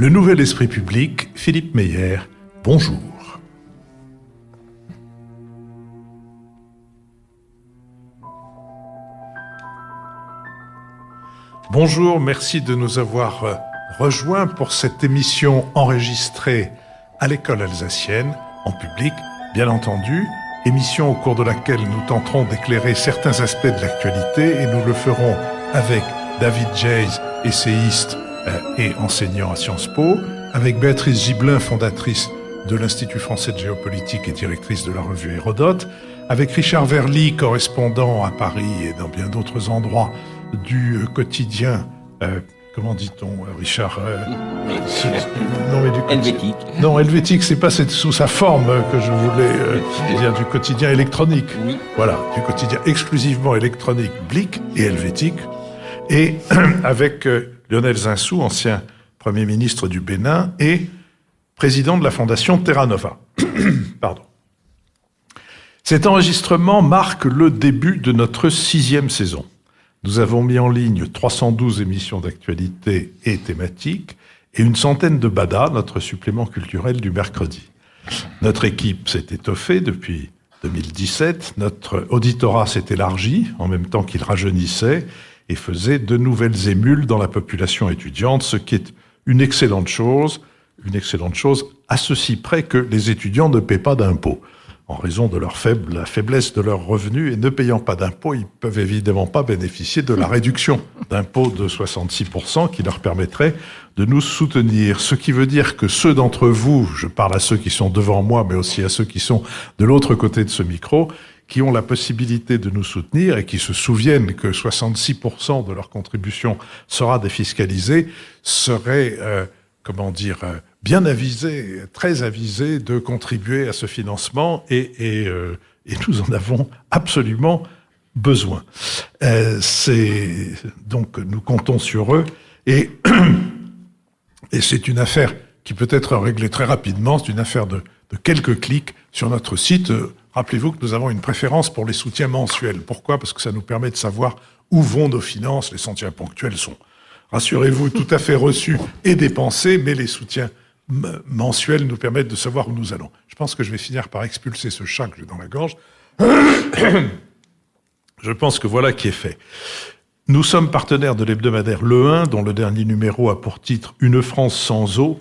Le nouvel esprit public, Philippe Meyer, bonjour. Bonjour, merci de nous avoir rejoints pour cette émission enregistrée à l'école alsacienne, en public, bien entendu, émission au cours de laquelle nous tenterons d'éclairer certains aspects de l'actualité et nous le ferons avec David Jayes, essayiste et enseignant à Sciences Po, avec Béatrice Gibelin, fondatrice de l'Institut français de géopolitique et directrice de la revue Hérodote, avec Richard Verly, correspondant à Paris et dans bien d'autres endroits du quotidien, comment dit-on, Richard Helvétique. Non, Helvétique, c'est pas sous sa forme que je voulais dire, du quotidien électronique. Oui. Voilà, du quotidien exclusivement électronique, Blick et Helvétique. Et avec Lionel Zinsou, ancien Premier ministre du Bénin et président de la fondation Terra Nova. Pardon. Cet enregistrement marque le début de notre 6e saison. Nous avons mis en ligne 312 émissions d'actualité et thématiques et une centaine de Bada, notre supplément culturel du mercredi. Notre équipe s'est étoffée depuis 2017, notre auditorat s'est élargi en même temps qu'il rajeunissait et faisait de nouvelles émules dans la population étudiante, ce qui est une excellente chose à ceci près que les étudiants ne paient pas d'impôts. En raison de la faiblesse de leurs revenus et ne payant pas d'impôts, ils ne peuvent évidemment pas bénéficier de la réduction d'impôts de 66% qui leur permettrait de nous soutenir. Ce qui veut dire que ceux d'entre vous, je parle à ceux qui sont devant moi, mais aussi à ceux qui sont de l'autre côté de ce micro, qui ont la possibilité de nous soutenir et qui se souviennent que 66% de leur contribution sera défiscalisée, seraient, bien avisés, très avisés de contribuer à ce financement et nous en avons absolument besoin. Donc nous comptons sur eux et c'est une affaire qui peut être réglée très rapidement, c'est une affaire de quelques clics sur notre site. Rappelez-vous que nous avons une préférence pour les soutiens mensuels. Pourquoi ? Parce que ça nous permet de savoir où vont nos finances. Les soutiens ponctuels sont, rassurez-vous, tout à fait reçus et dépensés, mais les soutiens mensuels nous permettent de savoir où nous allons. Je pense que je vais finir par expulser ce chat que j'ai dans la gorge. Je pense que voilà qui est fait. Nous sommes partenaires de l'hebdomadaire Le 1, dont le dernier numéro a pour titre « Une France sans eau »,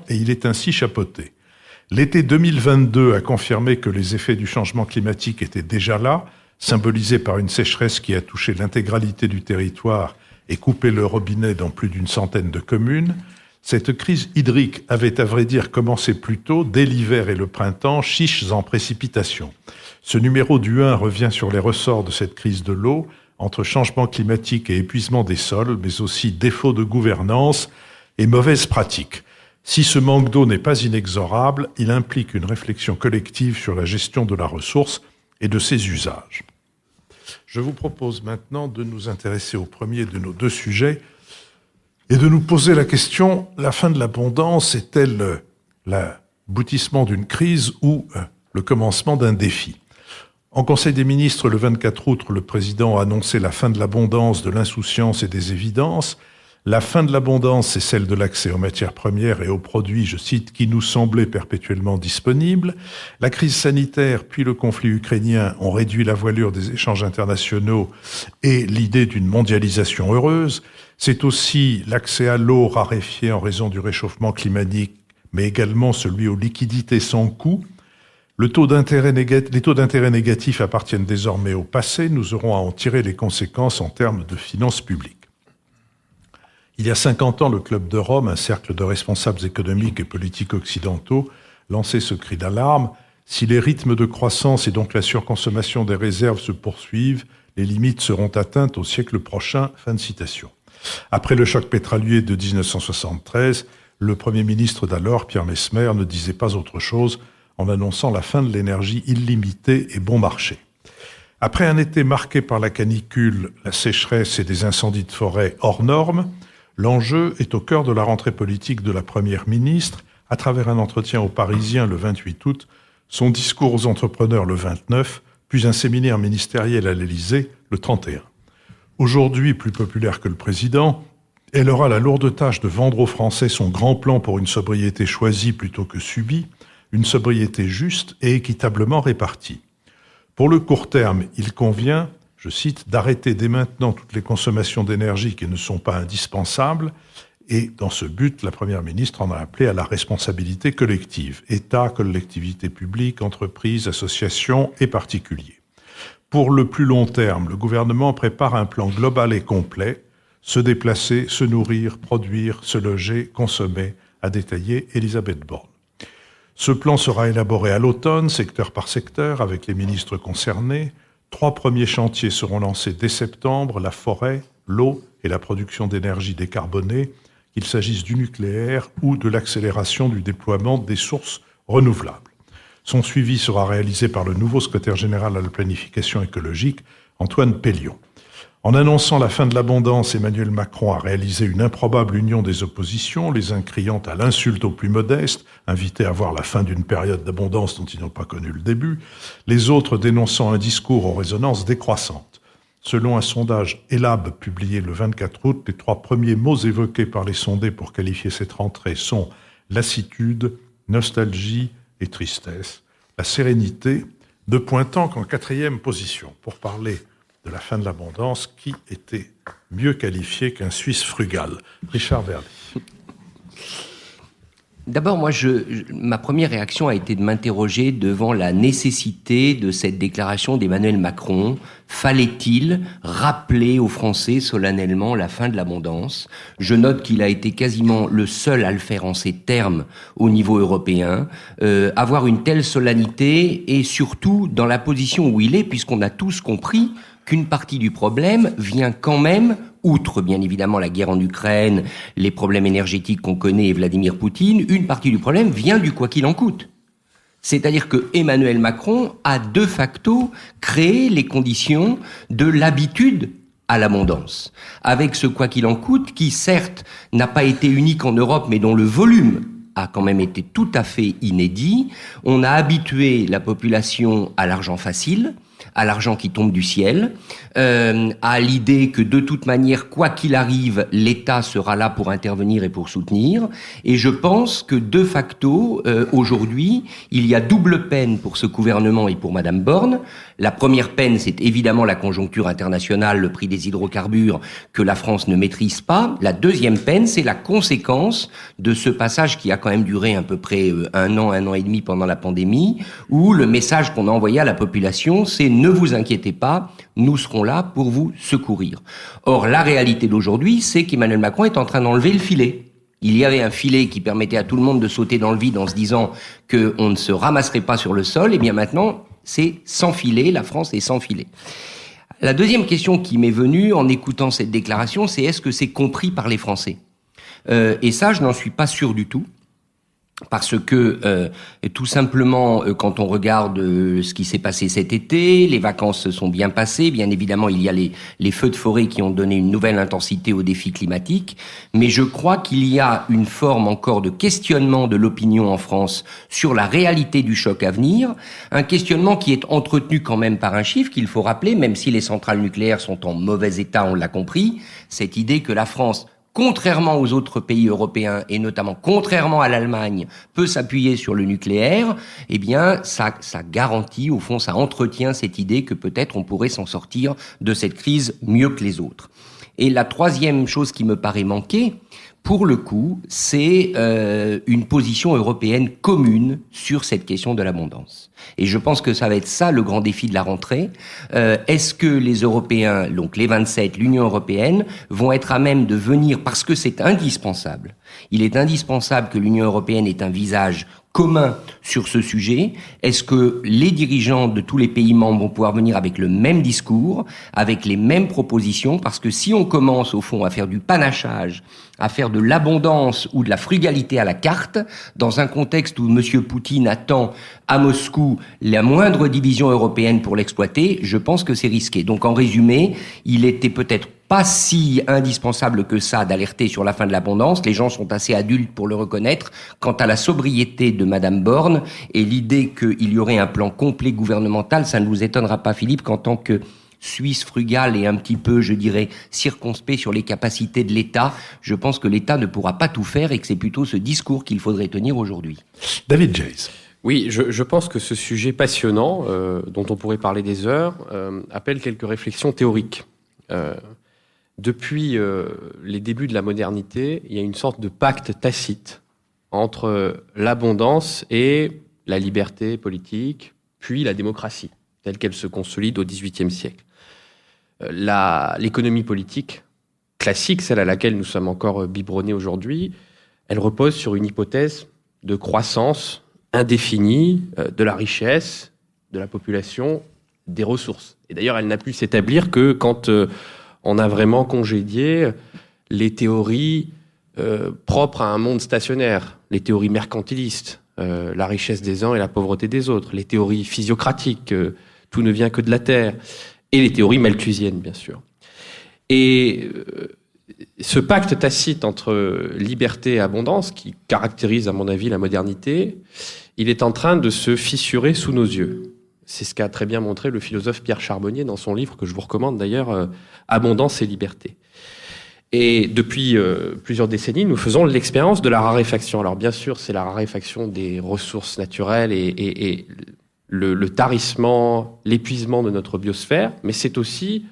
et il est ainsi chapeauté. L'été 2022 a confirmé que les effets du changement climatique étaient déjà là, symbolisés par une sécheresse qui a touché l'intégralité du territoire et coupé le robinet dans plus d'une centaine de communes. Cette crise hydrique avait à vrai dire commencé plus tôt, dès l'hiver et le printemps, chiches en précipitation. Ce numéro du 1 revient sur les ressorts de cette crise de l'eau, entre changement climatique et épuisement des sols, mais aussi défaut de gouvernance et mauvaises pratiques. Si ce manque d'eau n'est pas inexorable, il implique une réflexion collective sur la gestion de la ressource et de ses usages. Je vous propose maintenant de nous intéresser au premier de nos deux sujets et de nous poser la question, la fin de l'abondance est-elle l'aboutissement d'une crise ou le commencement d'un défi ? En Conseil des ministres, le 24 août, le président a annoncé la fin de l'abondance, de l'insouciance et des évidences. La fin de l'abondance, c'est celle de l'accès aux matières premières et aux produits, je cite, qui nous semblaient perpétuellement disponibles. La crise sanitaire, puis le conflit ukrainien ont réduit la voilure des échanges internationaux et l'idée d'une mondialisation heureuse. C'est aussi l'accès à l'eau raréfié en raison du réchauffement climatique, mais également celui aux liquidités sans coût. Les taux d'intérêt négatifs appartiennent désormais au passé. Nous aurons à en tirer les conséquences en termes de finances publiques. Il y a 50 ans, le Club de Rome, un cercle de responsables économiques et politiques occidentaux, lançait ce cri d'alarme. Si les rythmes de croissance et donc la surconsommation des réserves se poursuivent, les limites seront atteintes au siècle prochain. Fin de citation. Après le choc pétrolier de 1973, le Premier ministre d'alors, Pierre Messmer, ne disait pas autre chose en annonçant la fin de l'énergie illimitée et bon marché. Après un été marqué par la canicule, la sécheresse et des incendies de forêt hors normes, l'enjeu est au cœur de la rentrée politique de la Première ministre, à travers un entretien aux Parisiens le 28 août, son discours aux entrepreneurs le 29, puis un séminaire ministériel à l'Élysée le 31. Aujourd'hui plus populaire que le président, Elle aura la lourde tâche de vendre aux Français son grand plan pour une sobriété choisie plutôt que subie, une sobriété juste et équitablement répartie. Pour le court terme, il convient, je cite, d'arrêter dès maintenant toutes les consommations d'énergie qui ne sont pas indispensables. Et dans ce but, la Première ministre en a appelé à la responsabilité collective. État, collectivités publiques, entreprises, associations et particuliers. Pour le plus long terme, le gouvernement prépare un plan global et complet. Se déplacer, se nourrir, produire, se loger, consommer, a détaillé Elisabeth Borne. Ce plan sera élaboré à l'automne, secteur par secteur, avec les ministres concernés. 3 premiers chantiers seront lancés dès septembre, la forêt, l'eau et la production d'énergie décarbonée, qu'il s'agisse du nucléaire ou de l'accélération du déploiement des sources renouvelables. Son suivi sera réalisé par le nouveau secrétaire général à la planification écologique, Antoine Pellion. En annonçant la fin de l'abondance, Emmanuel Macron a réalisé une improbable union des oppositions, les uns criant à l'insulte aux plus modestes, invités à voir la fin d'une période d'abondance dont ils n'ont pas connu le début, les autres dénonçant un discours aux résonances décroissantes. Selon un sondage Elab publié le 24 août, les 3 premiers mots évoqués par les sondés pour qualifier cette rentrée sont lassitude, nostalgie et tristesse. La sérénité ne pointant qu'en 4e position. Pour parler de la fin de l'abondance, qui était mieux qualifié qu'un Suisse frugal? Richard Verdi. D'abord, ma première réaction a été de m'interroger devant la nécessité de cette déclaration d'Emmanuel Macron. Fallait-il rappeler aux Français solennellement la fin de l'abondance? Je note qu'il a été quasiment le seul à le faire en ces termes au niveau européen. Avoir une telle solennité et surtout dans la position où il est, puisqu'on a tous compris qu'une partie du problème vient quand même, outre bien évidemment la guerre en Ukraine, les problèmes énergétiques qu'on connaît et Vladimir Poutine, une partie du problème vient du quoi qu'il en coûte. C'est-à-dire que Emmanuel Macron a de facto créé les conditions de l'habitude à l'abondance. Avec ce quoi qu'il en coûte, qui certes n'a pas été unique en Europe, mais dont le volume a quand même été tout à fait inédit, on a habitué la population à l'argent facile, à l'argent qui tombe du ciel, à l'idée que de toute manière, quoi qu'il arrive, l'État sera là pour intervenir et pour soutenir. Et je pense que de facto, aujourd'hui, il y a double peine pour ce gouvernement et pour Madame Borne. La première peine, c'est évidemment la conjoncture internationale, le prix des hydrocarbures que la France ne maîtrise pas. La deuxième peine, c'est la conséquence de ce passage qui a quand même duré à peu près 1 an et demi pendant la pandémie, où le message qu'on a envoyé à la population, c'est ne vous inquiétez pas, nous serons là pour vous secourir. Or, la réalité d'aujourd'hui, c'est qu'Emmanuel Macron est en train d'enlever le filet. Il y avait un filet qui permettait à tout le monde de sauter dans le vide en se disant qu'on ne se ramasserait pas sur le sol. Et bien maintenant, c'est sans filet, la France est sans filet. La deuxième question qui m'est venue en écoutant cette déclaration, c'est est-ce que c'est compris par les Français ? Et ça, je n'en suis pas sûr du tout. Parce que tout simplement, quand on regarde ce qui s'est passé cet été, les vacances se sont bien passées. Bien évidemment, il y a les feux de forêt qui ont donné une nouvelle intensité au défi climatique. Mais je crois qu'il y a une forme encore de questionnement de l'opinion en France sur la réalité du choc à venir. Un questionnement qui est entretenu quand même par un chiffre qu'il faut rappeler, même si les centrales nucléaires sont en mauvais état, on l'a compris. Cette idée que la France, contrairement aux autres pays européens et notamment contrairement à l'Allemagne, peut s'appuyer sur le nucléaire, eh bien, ça garantit, au fond, ça entretient cette idée que peut-être on pourrait s'en sortir de cette crise mieux que les autres. Et la troisième chose qui me paraît manquer, pour le coup, c'est une position européenne commune sur cette question de l'abondance. Et je pense que ça va être ça le grand défi de la rentrée. Est-ce que les Européens, donc les 27, l'Union européenne, vont être à même de venir, parce que c'est indispensable, il est indispensable que l'Union européenne ait un visage commun sur ce sujet. Est-ce que les dirigeants de tous les pays membres vont pouvoir venir avec le même discours, avec les mêmes propositions? Parce que si on commence, au fond, à faire du panachage, à faire de l'abondance ou de la frugalité à la carte, dans un contexte où M. Poutine attend à Moscou la moindre division européenne pour l'exploiter, je pense que c'est risqué. Donc en résumé, il était peut-être pas si indispensable que ça d'alerter sur la fin de l'abondance. Les gens sont assez adultes pour le reconnaître. Quant à la sobriété de Madame Borne et l'idée qu'il y aurait un plan complet gouvernemental, ça ne vous étonnera pas, Philippe, qu'en tant que suisse, frugal et un petit peu, je dirais, circonspect sur les capacités de l'État, je pense que l'État ne pourra pas tout faire et que c'est plutôt ce discours qu'il faudrait tenir aujourd'hui. David Jays. Oui, je pense que ce sujet passionnant, dont on pourrait parler des heures, appelle quelques réflexions théoriques. Depuis les débuts de la modernité, il y a une sorte de pacte tacite entre l'abondance et la liberté politique, puis la démocratie, telle qu'elle se consolide au XVIIIe siècle. L'économie politique classique, celle à laquelle nous sommes encore biberonnés aujourd'hui, elle repose sur une hypothèse de croissance indéfinie de la richesse, de la population, des ressources. Et d'ailleurs, elle n'a pu s'établir que quand on a vraiment congédié les théories propres à un monde stationnaire, les théories mercantilistes, la richesse des uns et la pauvreté des autres, les théories physiocratiques, tout ne vient que de la terre, et les théories malthusiennes, bien sûr. Et ce pacte tacite entre liberté et abondance, qui caractérise, à mon avis, la modernité, il est en train de se fissurer sous nos yeux. C'est ce qu'a très bien montré le philosophe Pierre Charbonnier dans son livre, que je vous recommande d'ailleurs, Abondance et liberté. Et depuis plusieurs décennies, nous faisons l'expérience de la raréfaction. Alors bien sûr, c'est la raréfaction des ressources naturelles et le tarissement, l'épuisement de notre biosphère, mais c'est aussi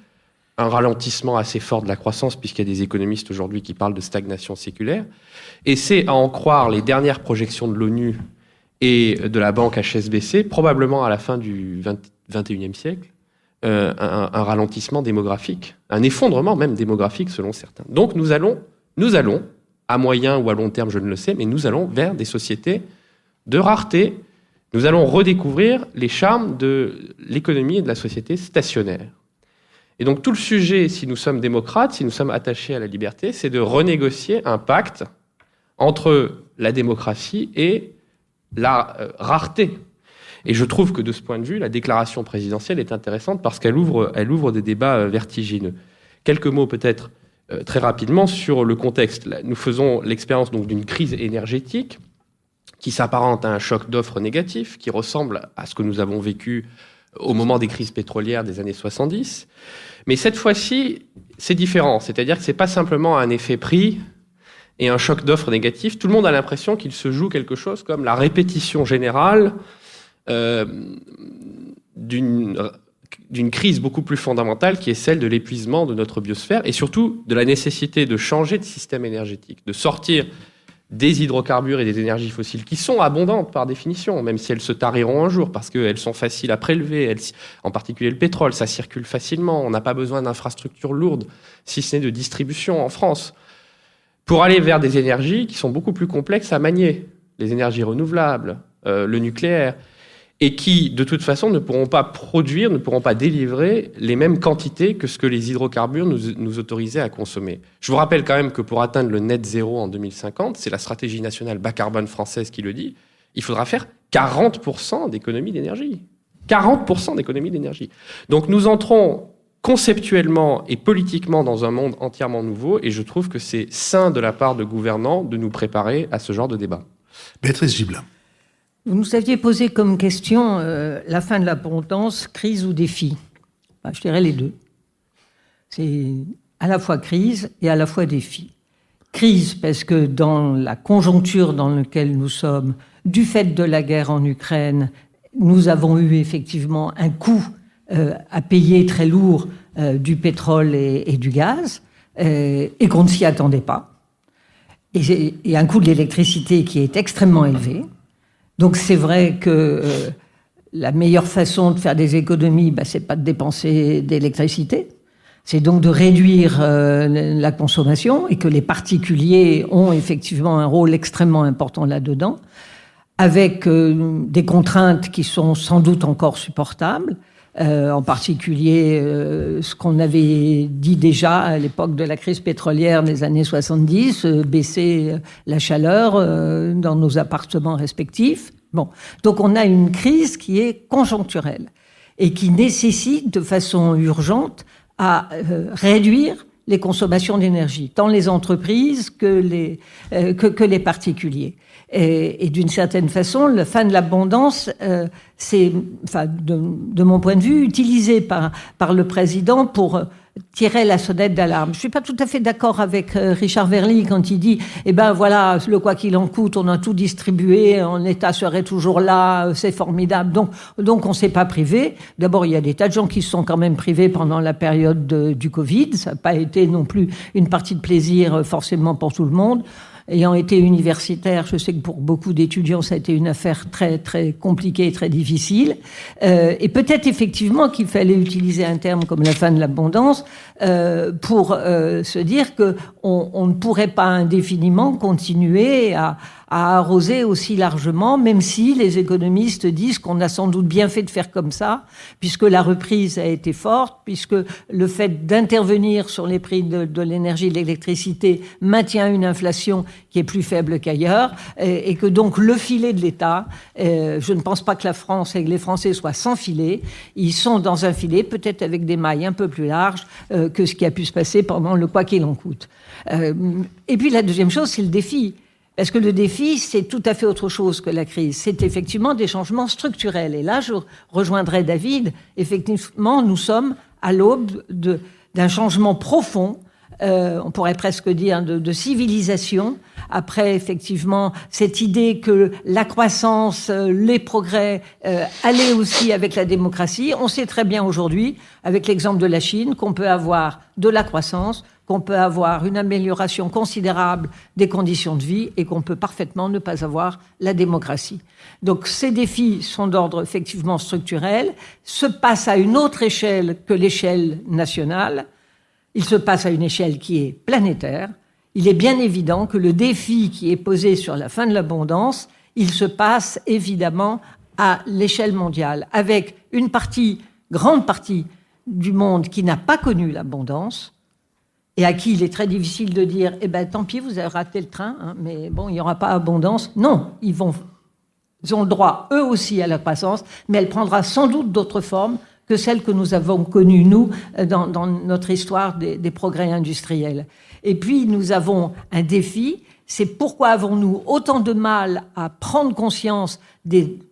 un ralentissement assez fort de la croissance, puisqu'il y a des économistes aujourd'hui qui parlent de stagnation séculaire. Et c'est, à en croire les dernières projections de l'ONU et de la banque HSBC, probablement à la fin du XXIe siècle, un ralentissement démographique, un effondrement même démographique selon certains. Donc nous allons, à moyen ou à long terme, je ne le sais, mais nous allons vers des sociétés de rareté. Nous allons redécouvrir les charmes de l'économie et de la société stationnaire. Et donc tout le sujet, si nous sommes démocrates, si nous sommes attachés à la liberté, c'est de renégocier un pacte entre la démocratie et la rareté. Et je trouve que de ce point de vue, la déclaration présidentielle est intéressante parce qu'elle ouvre des débats vertigineux. Quelques mots peut-être très rapidement sur le contexte. Nous faisons l'expérience donc d'une crise énergétique qui s'apparente à un choc d'offres négatif, qui ressemble à ce que nous avons vécu au moment des crises pétrolières des années 70. Mais cette fois-ci, c'est différent. C'est-à-dire que ce n'est pas simplement un effet prix et un choc d'offres négatif. Tout le monde a l'impression qu'il se joue quelque chose comme la répétition générale d'une crise beaucoup plus fondamentale qui est celle de l'épuisement de notre biosphère et surtout de la nécessité de changer de système énergétique, de sortir des hydrocarbures et des énergies fossiles qui sont abondantes par définition, même si elles se tariront un jour parce qu'elles sont faciles à prélever, en particulier le pétrole, ça circule facilement, on n'a pas besoin d'infrastructures lourdes, si ce n'est de distribution en France, pour aller vers des énergies qui sont beaucoup plus complexes à manier, les énergies renouvelables, le nucléaire, et qui, de toute façon, ne pourront pas produire, ne pourront pas délivrer les mêmes quantités que ce que les hydrocarbures nous autorisaient à consommer. Je vous rappelle quand même que pour atteindre le net zéro en 2050, c'est la stratégie nationale bas carbone française qui le dit, il faudra faire 40% d'économie d'énergie. 40% d'économie d'énergie. Donc nous entrons conceptuellement et politiquement dans un monde entièrement nouveau, et je trouve que c'est sain de la part de gouvernants de nous préparer à ce genre de débat. Béatrice Gibelin. Vous nous aviez posé comme question la fin de l'abondance, crise ou défi. Je dirais les deux. C'est à la fois crise et à la fois défi. Crise parce que dans la conjoncture dans laquelle nous sommes, du fait de la guerre en Ukraine, nous avons eu effectivement un coût à payer très lourd du pétrole et du gaz et qu'on ne s'y attendait pas. Et un coût de l'électricité qui est extrêmement élevé. Donc c'est vrai que la meilleure façon de faire des économies, c'est pas de dépenser d'électricité, c'est donc de réduire la consommation et que les particuliers ont effectivement un rôle extrêmement important là-dedans, avec des contraintes qui sont sans doute encore supportables, en particulier ce qu'on avait dit déjà à l'époque de la crise pétrolière des années 70, baisser la chaleur dans nos appartements respectifs. Bon, donc on a une crise qui est conjoncturelle et qui nécessite de façon urgente à réduire les consommations d'énergie, tant les entreprises que les particuliers. Et d'une certaine façon, la fin de l'abondance, c'est, de mon point de vue, utilisé par le président pour tirer la sonnette d'alarme. Je suis pas tout à fait d'accord avec Richard Verly quand il dit « Eh ben voilà, le quoi qu'il en coûte, on a tout distribué, l'État serait toujours là, c'est formidable. » Donc on s'est pas privé. D'abord, il y a des tas de gens qui se sont quand même privés pendant la période du Covid. Ça n'a pas été non plus une partie de plaisir forcément pour tout le monde. Ayant été universitaire, je sais que pour beaucoup d'étudiants, ça a été une affaire très, très compliquée et très difficile. Et peut-être effectivement qu'il fallait utiliser un terme comme la fin de l'abondance pour se dire qu'on ne pourrait pas indéfiniment continuer à arroser aussi largement, même si les économistes disent qu'on a sans doute bien fait de faire comme ça, puisque la reprise a été forte, puisque le fait d'intervenir sur les prix de l'énergie et de l'électricité maintient une inflation qui est plus faible qu'ailleurs, et que donc le filet de l'État, je ne pense pas que la France et que les Français soient sans filet, ils sont dans un filet, peut-être avec des mailles un peu plus larges que ce qui a pu se passer pendant le quoi qu'il en coûte. Et puis la deuxième chose, c'est le défi. Parce que le défi, c'est tout à fait autre chose que la crise. C'est effectivement des changements structurels. Et là, je rejoindrai David. Effectivement, nous sommes à l'aube d'un changement profond, on pourrait presque dire de civilisation. Après, effectivement, cette idée que la croissance, les progrès allaient aussi avec la démocratie. On sait très bien aujourd'hui, avec l'exemple de la Chine, qu'on peut avoir de la croissance, qu'on peut avoir une amélioration considérable des conditions de vie et qu'on peut parfaitement ne pas avoir la démocratie. Donc ces défis sont d'ordre effectivement structurel, se passent à une autre échelle que l'échelle nationale, ils se passent à une échelle qui est planétaire. Il est bien évident que le défi qui est posé sur la fin de l'abondance, il se passe évidemment à l'échelle mondiale, avec une grande partie du monde qui n'a pas connu l'abondance, et à qui il est très difficile de dire « Eh ben, tant pis, vous avez raté le train, hein, mais bon, il n'y aura pas abondance. » Non, ils ont le droit, eux aussi, à la croissance, mais elle prendra sans doute d'autres formes que celles que nous avons connues, nous, dans notre histoire des progrès industriels. Et puis, nous avons un défi, c'est pourquoi avons-nous autant de mal à prendre conscience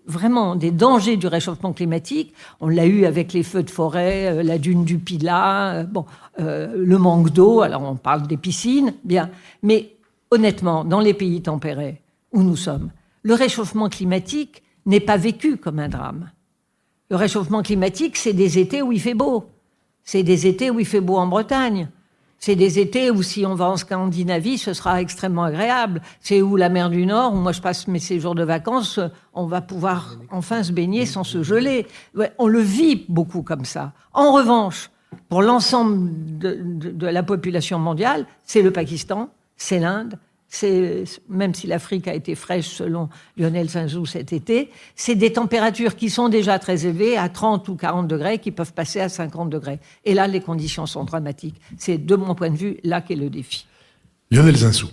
vraiment des dangers du réchauffement climatique. On l'a eu avec les feux de forêt, la dune du Pilat, le manque d'eau, alors on parle des piscines, bien. Mais honnêtement, dans les pays tempérés où nous sommes, le réchauffement climatique n'est pas vécu comme un drame. Le réchauffement climatique, c'est des étés où il fait beau. C'est des étés où il fait beau en Bretagne. C'est des étés où, si on va en Scandinavie, ce sera extrêmement agréable. C'est où la mer du Nord, où moi je passe mes séjours de vacances, on va pouvoir enfin se baigner sans se geler. Ouais, on le vit beaucoup comme ça. En revanche, pour l'ensemble de la population mondiale, c'est le Pakistan, c'est l'Inde, même si l'Afrique a été fraîche selon Lionel Zinsou cet été, c'est des températures qui sont déjà très élevées, à 30 ou 40 degrés, qui peuvent passer à 50 degrés. Et là, les conditions sont dramatiques. C'est, de mon point de vue, là qu'est le défi. Lionel Zinsou.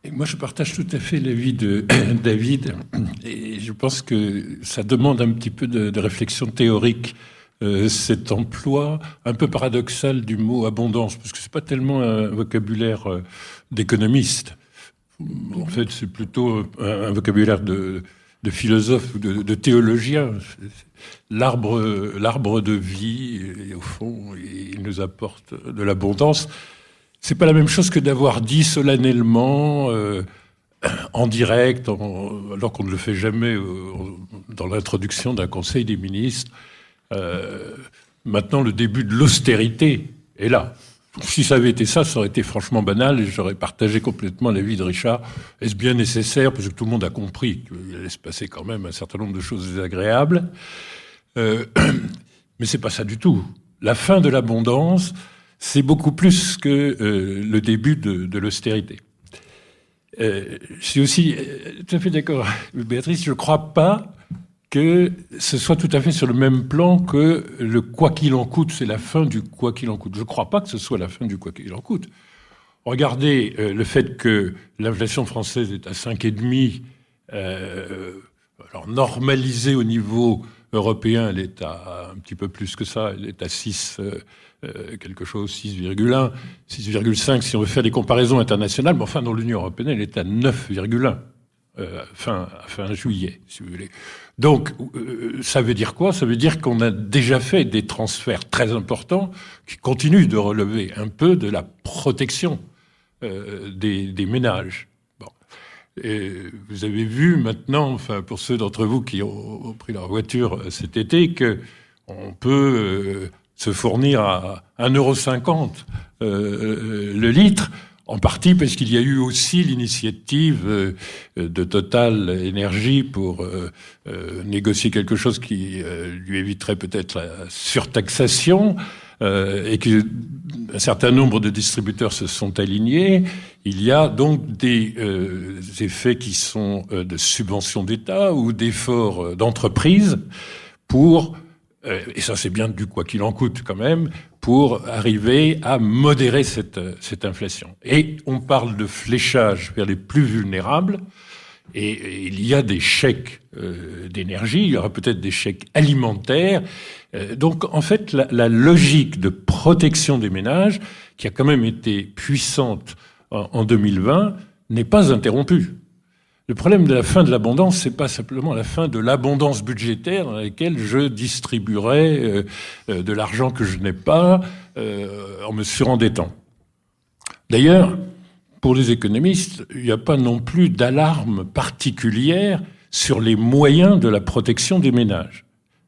Et moi, je partage tout à fait l'avis de David. Et je pense que ça demande un petit peu de réflexion théorique, cet emploi un peu paradoxal du mot abondance, parce que c'est pas tellement un vocabulaire d'économiste. En fait, c'est plutôt un vocabulaire de philosophe ou de théologien. L'arbre de vie, et au fond, il nous apporte de l'abondance. C'est pas la même chose que d'avoir dit solennellement, en direct, alors qu'on ne le fait jamais dans l'introduction d'un conseil des ministres. Maintenant, le début de l'austérité est là. Si ça avait été ça, ça aurait été franchement banal et j'aurais partagé complètement l'avis de Richard. Est-ce bien nécessaire? Parce que tout le monde a compris qu'il allait se passer quand même un certain nombre de choses désagréables. Mais c'est pas ça du tout. La fin de l'abondance, c'est beaucoup plus que le début de l'austérité. Je suis aussi tout à fait d'accord avec Béatrice. Je ne crois pas que ce soit tout à fait sur le même plan que le quoi qu'il en coûte, c'est la fin du quoi qu'il en coûte. Je ne crois pas que ce soit la fin du quoi qu'il en coûte. Regardez le fait que l'inflation française est à 5,5, alors normalisée au niveau européen, elle est à un petit peu plus que ça. Elle est à 6, quelque chose, 6,1, 6,5 si on veut faire des comparaisons internationales. Mais enfin, dans l'Union européenne, elle est à 9,1 fin juillet, si vous voulez. Donc, ça veut dire quoi? Ça veut dire qu'on a déjà fait des transferts très importants qui continuent de relever un peu de la protection des ménages. Bon. Et vous avez vu maintenant, enfin, pour ceux d'entre vous qui ont pris leur voiture cet été, qu'on peut se fournir à 1,50 € le litre, en partie parce qu'il y a eu aussi l'initiative de Total Énergie pour négocier quelque chose qui lui éviterait peut-être la surtaxation, et qu'un certain nombre de distributeurs se sont alignés. Il y a donc des effets qui sont de subventions d'État ou d'efforts d'entreprise pour, et ça c'est bien du quoi qu'il en coûte quand même, pour arriver à modérer cette inflation. Et on parle de fléchage vers les plus vulnérables, et il y a des chèques d'énergie, il y aura peut-être des chèques alimentaires. Donc en fait, la logique de protection des ménages, qui a quand même été puissante en 2020, n'est pas interrompue. Le problème de la fin de l'abondance, c'est pas simplement la fin de l'abondance budgétaire dans laquelle je distribuerai de l'argent que je n'ai pas en me surendettant. D'ailleurs, pour les économistes, il n'y a pas non plus d'alarme particulière sur les moyens de la protection des ménages.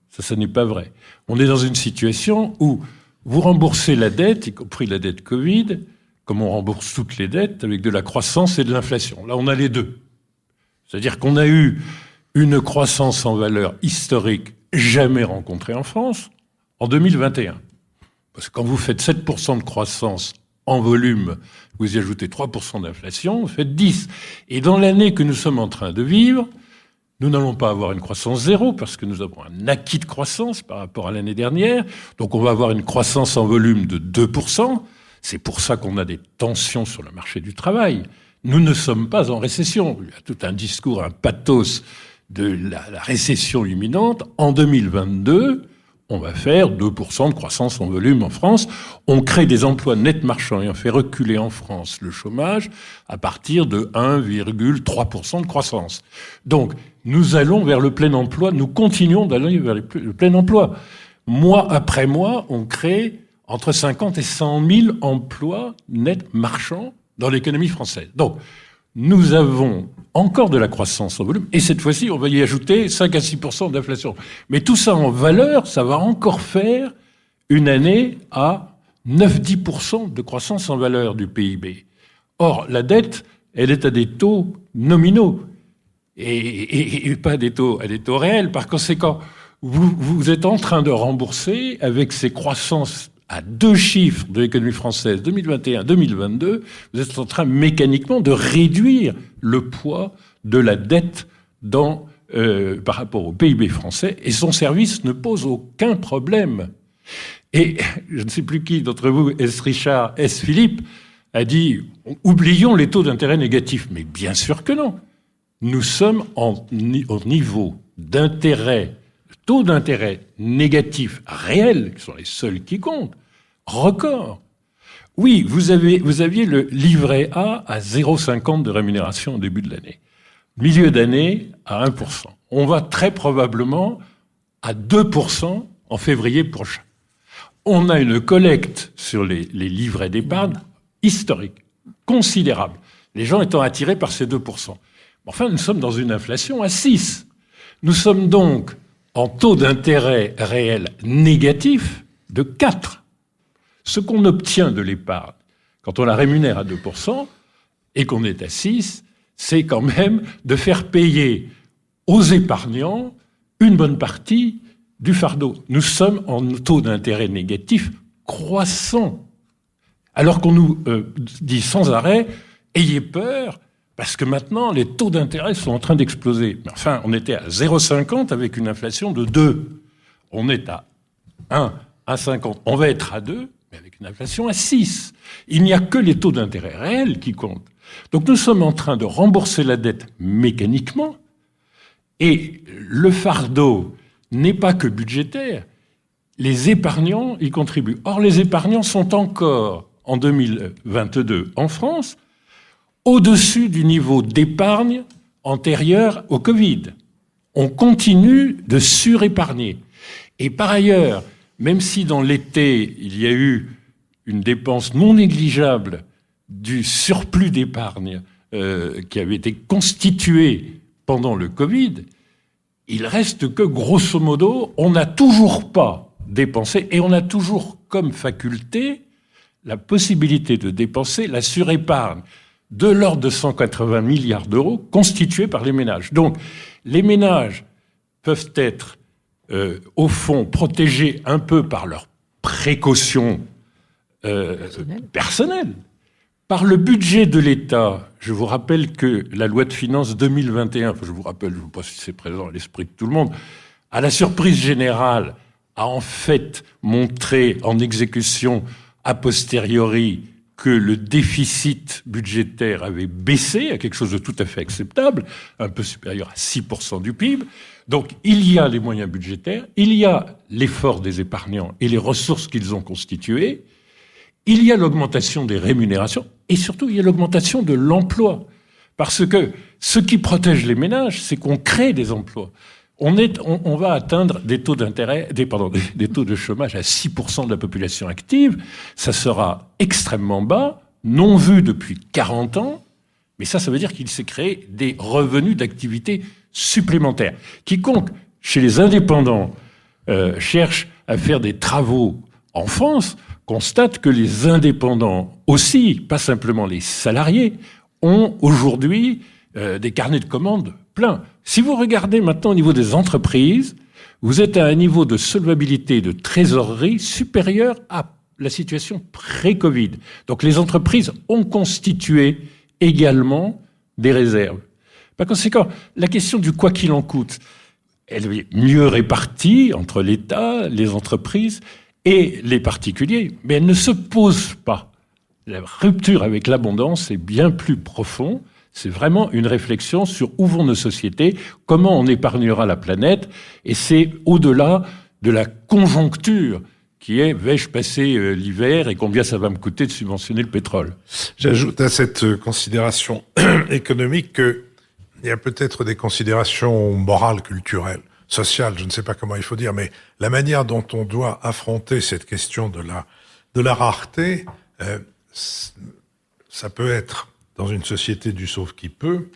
Ça n'est pas vrai. On est dans une situation où vous remboursez la dette, y compris la dette Covid, comme on rembourse toutes les dettes, avec de la croissance et de l'inflation. Là, on a les deux. C'est-à-dire qu'on a eu une croissance en valeur historique jamais rencontrée en France en 2021. Parce que quand vous faites 7% de croissance en volume, vous y ajoutez 3% d'inflation, vous faites 10. Et dans l'année que nous sommes en train de vivre, nous n'allons pas avoir une croissance zéro parce que nous avons un acquis de croissance par rapport à l'année dernière. Donc on va avoir une croissance en volume de 2%. C'est pour ça qu'on a des tensions sur le marché du travail. Nous ne sommes pas en récession. Il y a tout un discours, un pathos de la récession imminente. En 2022, on va faire 2% de croissance en volume en France. On crée des emplois nets marchands et on fait reculer en France le chômage à partir de 1,3% de croissance. Donc, nous allons vers le plein emploi. Nous continuons d'aller vers le plein emploi. Mois après mois, on crée entre 50 et 100 000 emplois nets marchands dans l'économie française. Donc, nous avons encore de la croissance en volume, et cette fois-ci, on va y ajouter 5 à 6% d'inflation. Mais tout ça en valeur, ça va encore faire une année à 9-10% de croissance en valeur du PIB. Or, la dette, elle est à des taux nominaux, et pas à des taux réels. Par conséquent, vous êtes en train de rembourser avec ces croissances à 2 chiffres de l'économie française 2021-2022, vous êtes en train mécaniquement de réduire le poids de la dette par rapport au PIB français, et son service ne pose aucun problème. Et je ne sais plus qui d'entre vous, est-ce Richard, est-ce Philippe, a dit « oublions les taux d'intérêt négatifs ». Mais bien sûr que non. Nous sommes au niveau d'intérêt, taux d'intérêt négatifs réels, qui sont les seuls qui comptent, record. Oui, vous aviez le livret A à 0,50 de rémunération au début de l'année. Milieu d'année, à 1%. On va très probablement à 2% en février prochain. On a une collecte sur les livrets d'épargne historique, considérable. Les gens étant attirés par ces 2%. Enfin, nous sommes dans une inflation à 6. Nous sommes donc en taux d'intérêt réel négatif de 4. Ce qu'on obtient de l'épargne, quand on la rémunère à 2% et qu'on est à 6, c'est quand même de faire payer aux épargnants une bonne partie du fardeau. Nous sommes en taux d'intérêt négatif croissant. Alors qu'on nous dit sans arrêt, ayez peur, parce que maintenant, les taux d'intérêt sont en train d'exploser. Mais enfin, on était à 0,50 avec une inflation de 2. On est à 1, à 50. On va être à 2, mais avec une inflation à 6. Il n'y a que les taux d'intérêt réels qui comptent. Donc nous sommes en train de rembourser la dette mécaniquement, et le fardeau n'est pas que budgétaire. Les épargnants y contribuent. Or, les épargnants sont encore, en 2022, en France, au-dessus du niveau d'épargne antérieur au Covid. On continue de surépargner. Et par ailleurs, même si dans l'été, il y a eu une dépense non négligeable du surplus d'épargne qui avait été constitué pendant le Covid, il reste que, grosso modo, on n'a toujours pas dépensé et on a toujours comme faculté la possibilité de dépenser la surépargne de l'ordre de 180 milliards d'euros constituée par les ménages. Donc, les ménages peuvent être, au fond, protégés un peu par leurs précautions personnelles. Par le budget de l'État, je vous rappelle que la loi de finances 2021, je vous rappelle, je ne sais pas si c'est présent à l'esprit de tout le monde, à la surprise générale, a en fait montré en exécution a posteriori que le déficit budgétaire avait baissé à quelque chose de tout à fait acceptable, un peu supérieur à 6% du PIB. Donc il y a les moyens budgétaires, il y a l'effort des épargnants et les ressources qu'ils ont constituées, il y a l'augmentation des rémunérations et surtout il y a l'augmentation de l'emploi. Parce que ce qui protège les ménages, c'est qu'on crée des emplois. On va atteindre des taux d'intérêt, des taux de chômage à 6% de la population active. Ça sera extrêmement bas, non vu depuis 40 ans. Mais ça veut dire qu'il s'est créé des revenus d'activité supplémentaires. Quiconque, chez les indépendants, cherche à faire des travaux en France, constate que les indépendants aussi, pas simplement les salariés, ont aujourd'hui des carnets de commandes pleins. Si vous regardez maintenant au niveau des entreprises, vous êtes à un niveau de solvabilité, de trésorerie supérieur à la situation pré-Covid. Donc les entreprises ont constitué également des réserves. Par conséquent, la question du quoi qu'il en coûte, elle est mieux répartie entre l'État, les entreprises et les particuliers, mais elle ne se pose pas. La rupture avec l'abondance est bien plus profonde. C'est vraiment une réflexion sur où vont nos sociétés, comment on épargnera la planète, et c'est au-delà de la conjoncture qui est « vais-je passer l'hiver et combien ça va me coûter de subventionner le pétrole ?» J'ajoute à cette considération économique qu'il y a peut-être des considérations morales, culturelles, sociales, je ne sais pas comment il faut dire, mais la manière dont on doit affronter cette question de la rareté, ça peut être dans une société du sauve-qui-peut,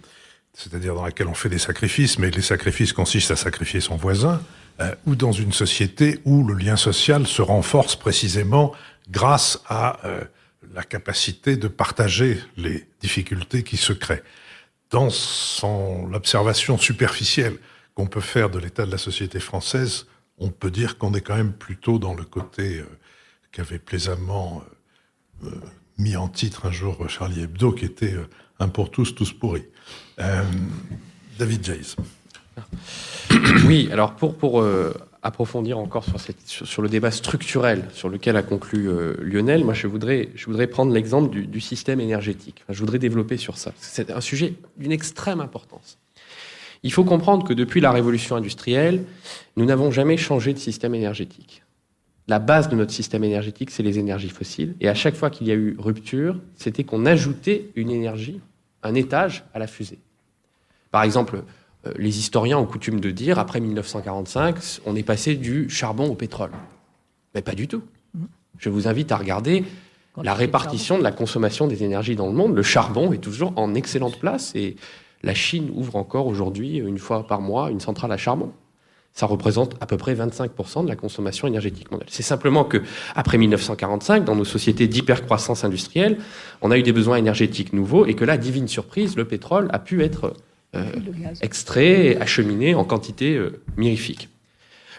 c'est-à-dire dans laquelle on fait des sacrifices, mais les sacrifices consistent à sacrifier son voisin, ou dans une société où le lien social se renforce précisément grâce à la capacité de partager les difficultés qui se créent. Dans l'observation superficielle qu'on peut faire de l'état de la société française, on peut dire qu'on est quand même plutôt dans le côté qu'avait plaisamment mis en titre un jour Charlie Hebdo, qui était « un pour tous, tous pourris ». David Jayes. Oui, alors pour approfondir encore sur le débat structurel sur lequel a conclu Lionel, moi je voudrais prendre l'exemple du système énergétique. Enfin, je voudrais développer sur ça. C'est un sujet d'une extrême importance. Il faut comprendre que depuis la révolution industrielle, nous n'avons jamais changé de système énergétique. La base de notre système énergétique, c'est les énergies fossiles. Et à chaque fois qu'il y a eu rupture, c'était qu'on ajoutait une énergie, un étage à la fusée. Par exemple, les historiens ont coutume de dire, après 1945, on est passé du charbon au pétrole. Mais pas du tout. Je vous invite à regarder la répartition de la consommation des énergies dans le monde. Le charbon est toujours en excellente place et la Chine ouvre encore aujourd'hui, une fois par mois, une centrale à charbon. Ça représente à peu près 25% de la consommation énergétique mondiale. C'est simplement qu'après 1945, dans nos sociétés d'hypercroissance industrielle, on a eu des besoins énergétiques nouveaux et que là, divine surprise, le pétrole a pu être extrait et acheminé en quantité mirifique.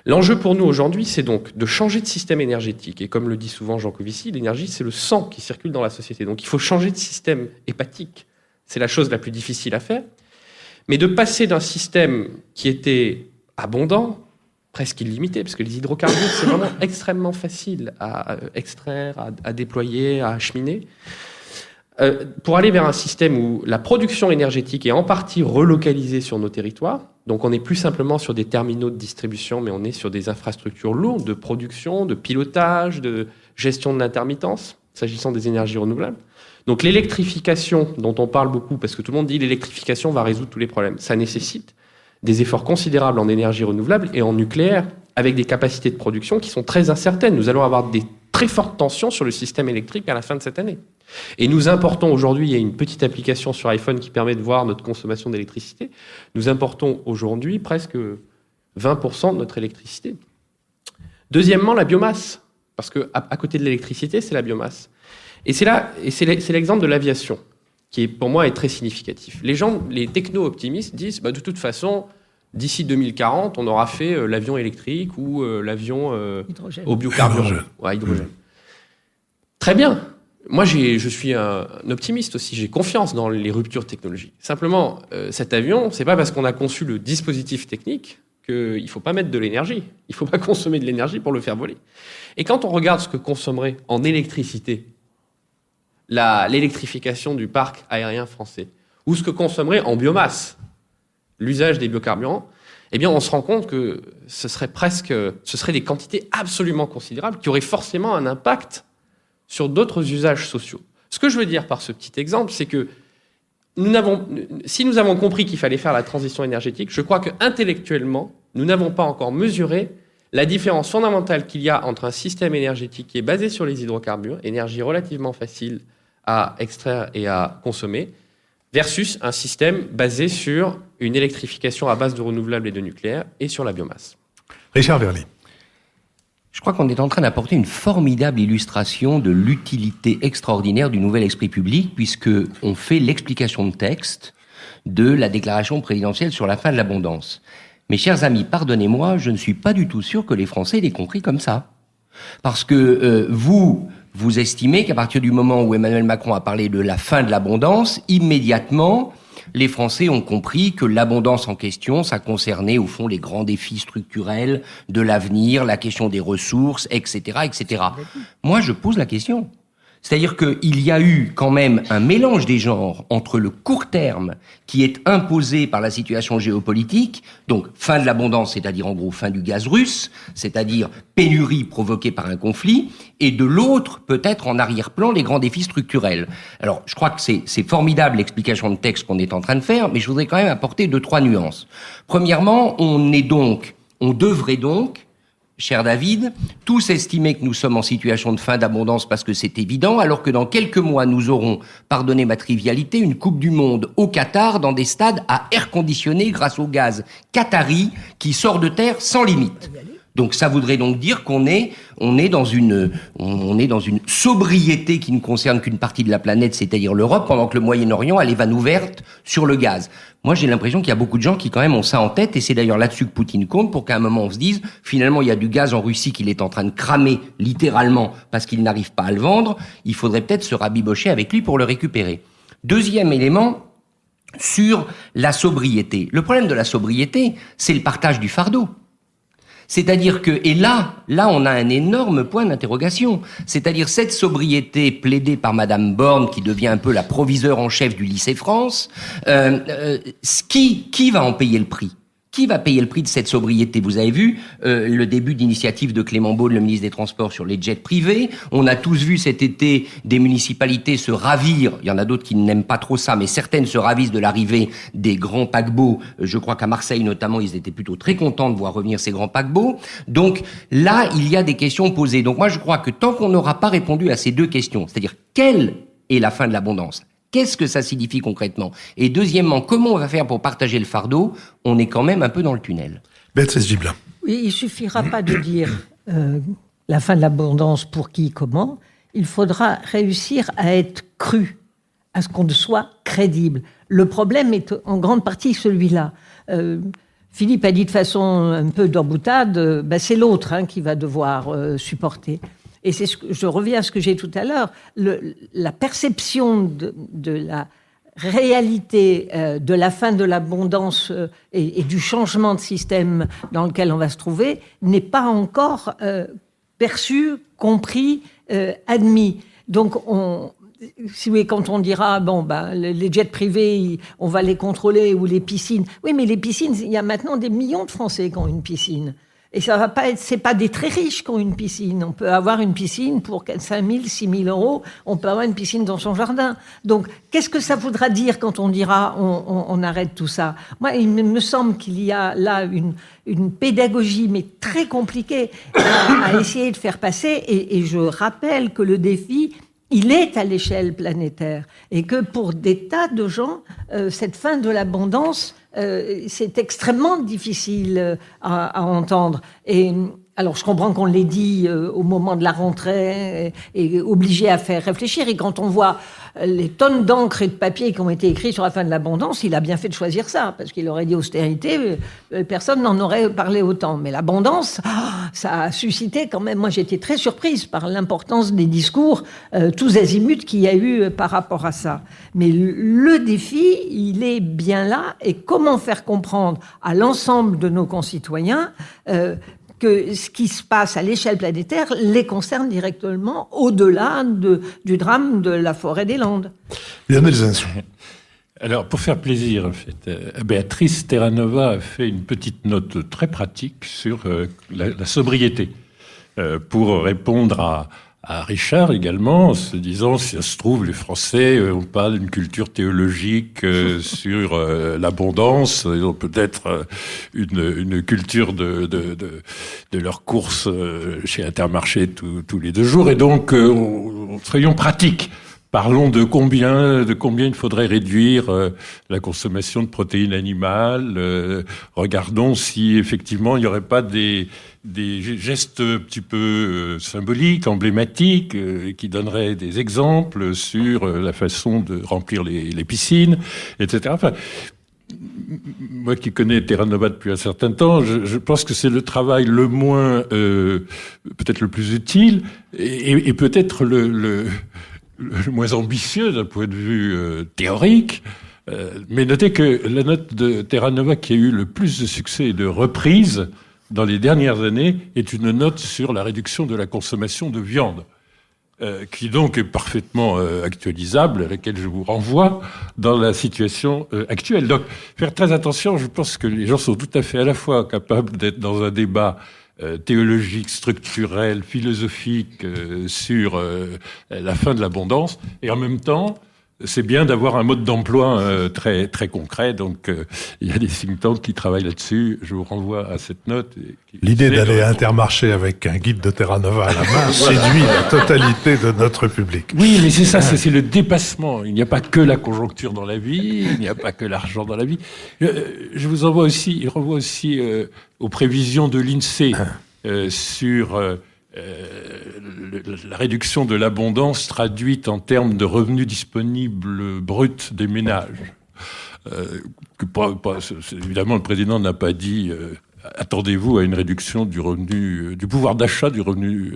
L'enjeu pour nous aujourd'hui, c'est donc de changer de système énergétique. Et comme le dit souvent Jean Covici, l'énergie, c'est le sang qui circule dans la société. Donc il faut changer de système hépatique. C'est la chose la plus difficile à faire. Mais de passer d'un système qui était abondant, presque illimité, parce que les hydrocarbures, c'est vraiment extrêmement facile à extraire, à déployer, à acheminer, pour aller vers un système où la production énergétique est en partie relocalisée sur nos territoires. Donc on n'est plus simplement sur des terminaux de distribution, mais on est sur des infrastructures lourdes de production, de pilotage, de gestion de l'intermittence, s'agissant des énergies renouvelables. Donc l'électrification, dont on parle beaucoup, parce que tout le monde dit l'électrification va résoudre tous les problèmes, ça nécessite des efforts considérables en énergie renouvelable et en nucléaire, avec des capacités de production qui sont très incertaines. Nous allons avoir des très fortes tensions sur le système électrique à la fin de cette année. Et nous importons aujourd'hui, il y a une petite application sur iPhone qui permet de voir notre consommation d'électricité, nous importons aujourd'hui presque 20% de notre électricité. Deuxièmement, la biomasse, parce qu'à côté de l'électricité, c'est la biomasse. Et c'est l'exemple de l'aviation, qui pour moi est très significatif. Les techno-optimistes disent, de toute façon, d'ici 2040, on aura fait l'avion électrique ou l'avion au biocarburant. Hydrogène. Très bien. Moi, je suis un optimiste aussi. J'ai confiance dans les ruptures technologiques. Simplement, cet avion, c'est pas parce qu'on a conçu le dispositif technique qu'il ne faut pas mettre de l'énergie. Il ne faut pas consommer de l'énergie pour le faire voler. Et quand on regarde ce que consommerait en électricité l'électrification du parc aérien français, ou ce que consommerait en biomasse l'usage des biocarburants, eh bien, on se rend compte que ce serait des quantités absolument considérables qui auraient forcément un impact sur d'autres usages sociaux. Ce que je veux dire par ce petit exemple, c'est que si nous avons compris qu'il fallait faire la transition énergétique, je crois qu'intellectuellement, nous n'avons pas encore mesuré la différence fondamentale qu'il y a entre un système énergétique qui est basé sur les hydrocarbures, énergie relativement facile à extraire et à consommer, versus un système basé sur une électrification à base de renouvelables et de nucléaire et sur la biomasse. Richard Verly. Je crois qu'on est en train d'apporter une formidable illustration de l'utilité extraordinaire du nouvel esprit public, puisque on fait l'explication de texte de la déclaration présidentielle sur la fin de l'abondance. Mes chers amis, pardonnez-moi, je ne suis pas du tout sûr que les Français l'aient compris comme ça. Parce que vous estimez qu'à partir du moment où Emmanuel Macron a parlé de la fin de l'abondance, immédiatement, les Français ont compris que l'abondance en question, ça concernait au fond les grands défis structurels de l'avenir, la question des ressources, etc., etc. Moi, je pose la question. C'est-à-dire qu'il y a eu quand même un mélange des genres entre le court terme qui est imposé par la situation géopolitique, donc fin de l'abondance, c'est-à-dire en gros fin du gaz russe, c'est-à-dire pénurie provoquée par un conflit, et de l'autre, peut-être en arrière-plan, les grands défis structurels. Alors, je crois que c'est formidable l'explication de texte qu'on est en train de faire, mais je voudrais quand même apporter 2-3 nuances. Premièrement, on devrait donc, cher David, tous estimer que nous sommes en situation de fin d'abondance parce que c'est évident, alors que dans quelques mois, nous aurons, pardonnez ma trivialité, une Coupe du Monde au Qatar dans des stades à air conditionné grâce au gaz qatari qui sort de terre sans limite. Donc ça voudrait donc dire qu'on est dans une sobriété qui ne concerne qu'une partie de la planète, c'est-à-dire l'Europe, pendant que le Moyen-Orient a les vannes ouvertes sur le gaz. Moi, j'ai l'impression qu'il y a beaucoup de gens qui quand même ont ça en tête, et c'est d'ailleurs là-dessus que Poutine compte, pour qu'à un moment on se dise, finalement, il y a du gaz en Russie qu'il est en train de cramer, littéralement, parce qu'il n'arrive pas à le vendre. Il faudrait peut-être se rabibocher avec lui pour le récupérer. Deuxième élément, sur la sobriété. Le problème de la sobriété, c'est le partage du fardeau. C'est-à-dire que, et là, on a un énorme point d'interrogation. C'est-à-dire cette sobriété plaidée par Madame Borne, qui devient un peu la proviseure en chef du lycée France, qui va en payer le prix ? Qui va payer le prix de cette sobriété ? Vous avez vu le début d'initiative de Clément Beaune, le ministre des Transports, sur les jets privés. On a tous vu cet été des municipalités se ravir. Il y en a d'autres qui n'aiment pas trop ça, mais certaines se ravissent de l'arrivée des grands paquebots. Je crois qu'à Marseille, notamment, ils étaient plutôt très contents de voir revenir ces grands paquebots. Donc là, il y a des questions posées. Donc moi, je crois que tant qu'on n'aura pas répondu à ces deux questions, c'est-à-dire quelle est la fin de l'abondance ? Qu'est-ce que ça signifie concrètement ? Et deuxièmement, comment on va faire pour partager le fardeau ? On est quand même un peu dans le tunnel. Béatrice Gibelin. Oui, il ne suffira pas de dire la fin de l'abondance pour qui, comment. Il faudra réussir à être cru, à ce qu'on soit crédible. Le problème est en grande partie celui-là. Philippe a dit de façon un peu d'emboutade, c'est l'autre qui va devoir supporter. Et je reviens à ce que j'ai tout à l'heure, la perception de la réalité de la fin de l'abondance et du changement de système dans lequel on va se trouver n'est pas encore perçue, compris, admis. Donc si vous voulez, quand on dira, les jets privés, on va les contrôler, ou les piscines. Oui, mais les piscines, il y a maintenant des millions de Français qui ont une piscine. Et ça va pas être, c'est pas des très riches qui ont une piscine. On peut avoir une piscine pour 5 000, 6 000 euros. On peut avoir une piscine dans son jardin. Donc, qu'est-ce que ça voudra dire quand on dira on arrête tout ça? Moi, il me semble qu'il y a là une pédagogie, mais très compliquée, à essayer de faire passer. Et je rappelle que le défi, il est à l'échelle planétaire. Et que pour des tas de gens, cette fin de l'abondance, c'est extrêmement difficile à entendre. Et alors, je comprends qu'on l'ait dit au moment de la rentrée et obligé à faire réfléchir. Et quand on voit les tonnes d'encre et de papier qui ont été écrits sur la fin de l'abondance, il a bien fait de choisir ça, parce qu'il aurait dit austérité, personne n'en aurait parlé autant. Mais l'abondance, ça a suscité quand même... Moi, j'ai été très surprise par l'importance des discours, tous azimuts qu'il y a eu par rapport à ça. Mais le défi, il est bien là. Et comment faire comprendre à l'ensemble de nos concitoyens que ce qui se passe à l'échelle planétaire les concerne directement au-delà du drame de la forêt des Landes. Lionel Zinsou. Alors, pour faire plaisir, en fait, à Béatrice, Terranova a fait une petite note très pratique sur la sobriété, pour répondre à Richard également, en se disant, si ça se trouve, les Français ont pas une culture théologique sur l'abondance, ils ont peut-être une culture de leurs courses chez Intermarché tous les 2 jours, et donc soyons pratiques. Parlons de combien il faudrait réduire la consommation de protéines animales. Regardons si effectivement il n'y aurait pas des gestes un petit peu symboliques, emblématiques, qui donneraient des exemples sur la façon de remplir les piscines, etc. Enfin, moi qui connais Terranova depuis un certain temps, je pense que c'est le travail le moins, peut-être le plus utile, et peut-être le moins ambitieux d'un point de vue théorique, mais notez que la note de Terranova qui a eu le plus de succès et de reprise dans les dernières années est une note sur la réduction de la consommation de viande, qui donc est parfaitement actualisable, à laquelle je vous renvoie dans la situation actuelle. Donc, faire très attention, je pense que les gens sont tout à fait à la fois capables d'être dans un débat théologique, structurel, philosophique sur la fin de l'abondance, et en même temps, c'est bien d'avoir un mode d'emploi très très concret. Donc, il y a des think tanks qui travaillent là-dessus. Je vous renvoie à cette note. L'idée d'aller à Intermarché avec un guide de Terranova à la main séduit la totalité de notre public. Oui, mais c'est ça, c'est le dépassement. Il n'y a pas que la conjoncture dans la vie, il n'y a pas que l'argent dans la vie. Je vous renvoie aussi aux prévisions de l'INSEE sur la réduction de l'abondance traduite en termes de revenus disponibles bruts des ménages. Évidemment, le président n'a pas dit attendez-vous à une réduction du revenu, du pouvoir d'achat du revenu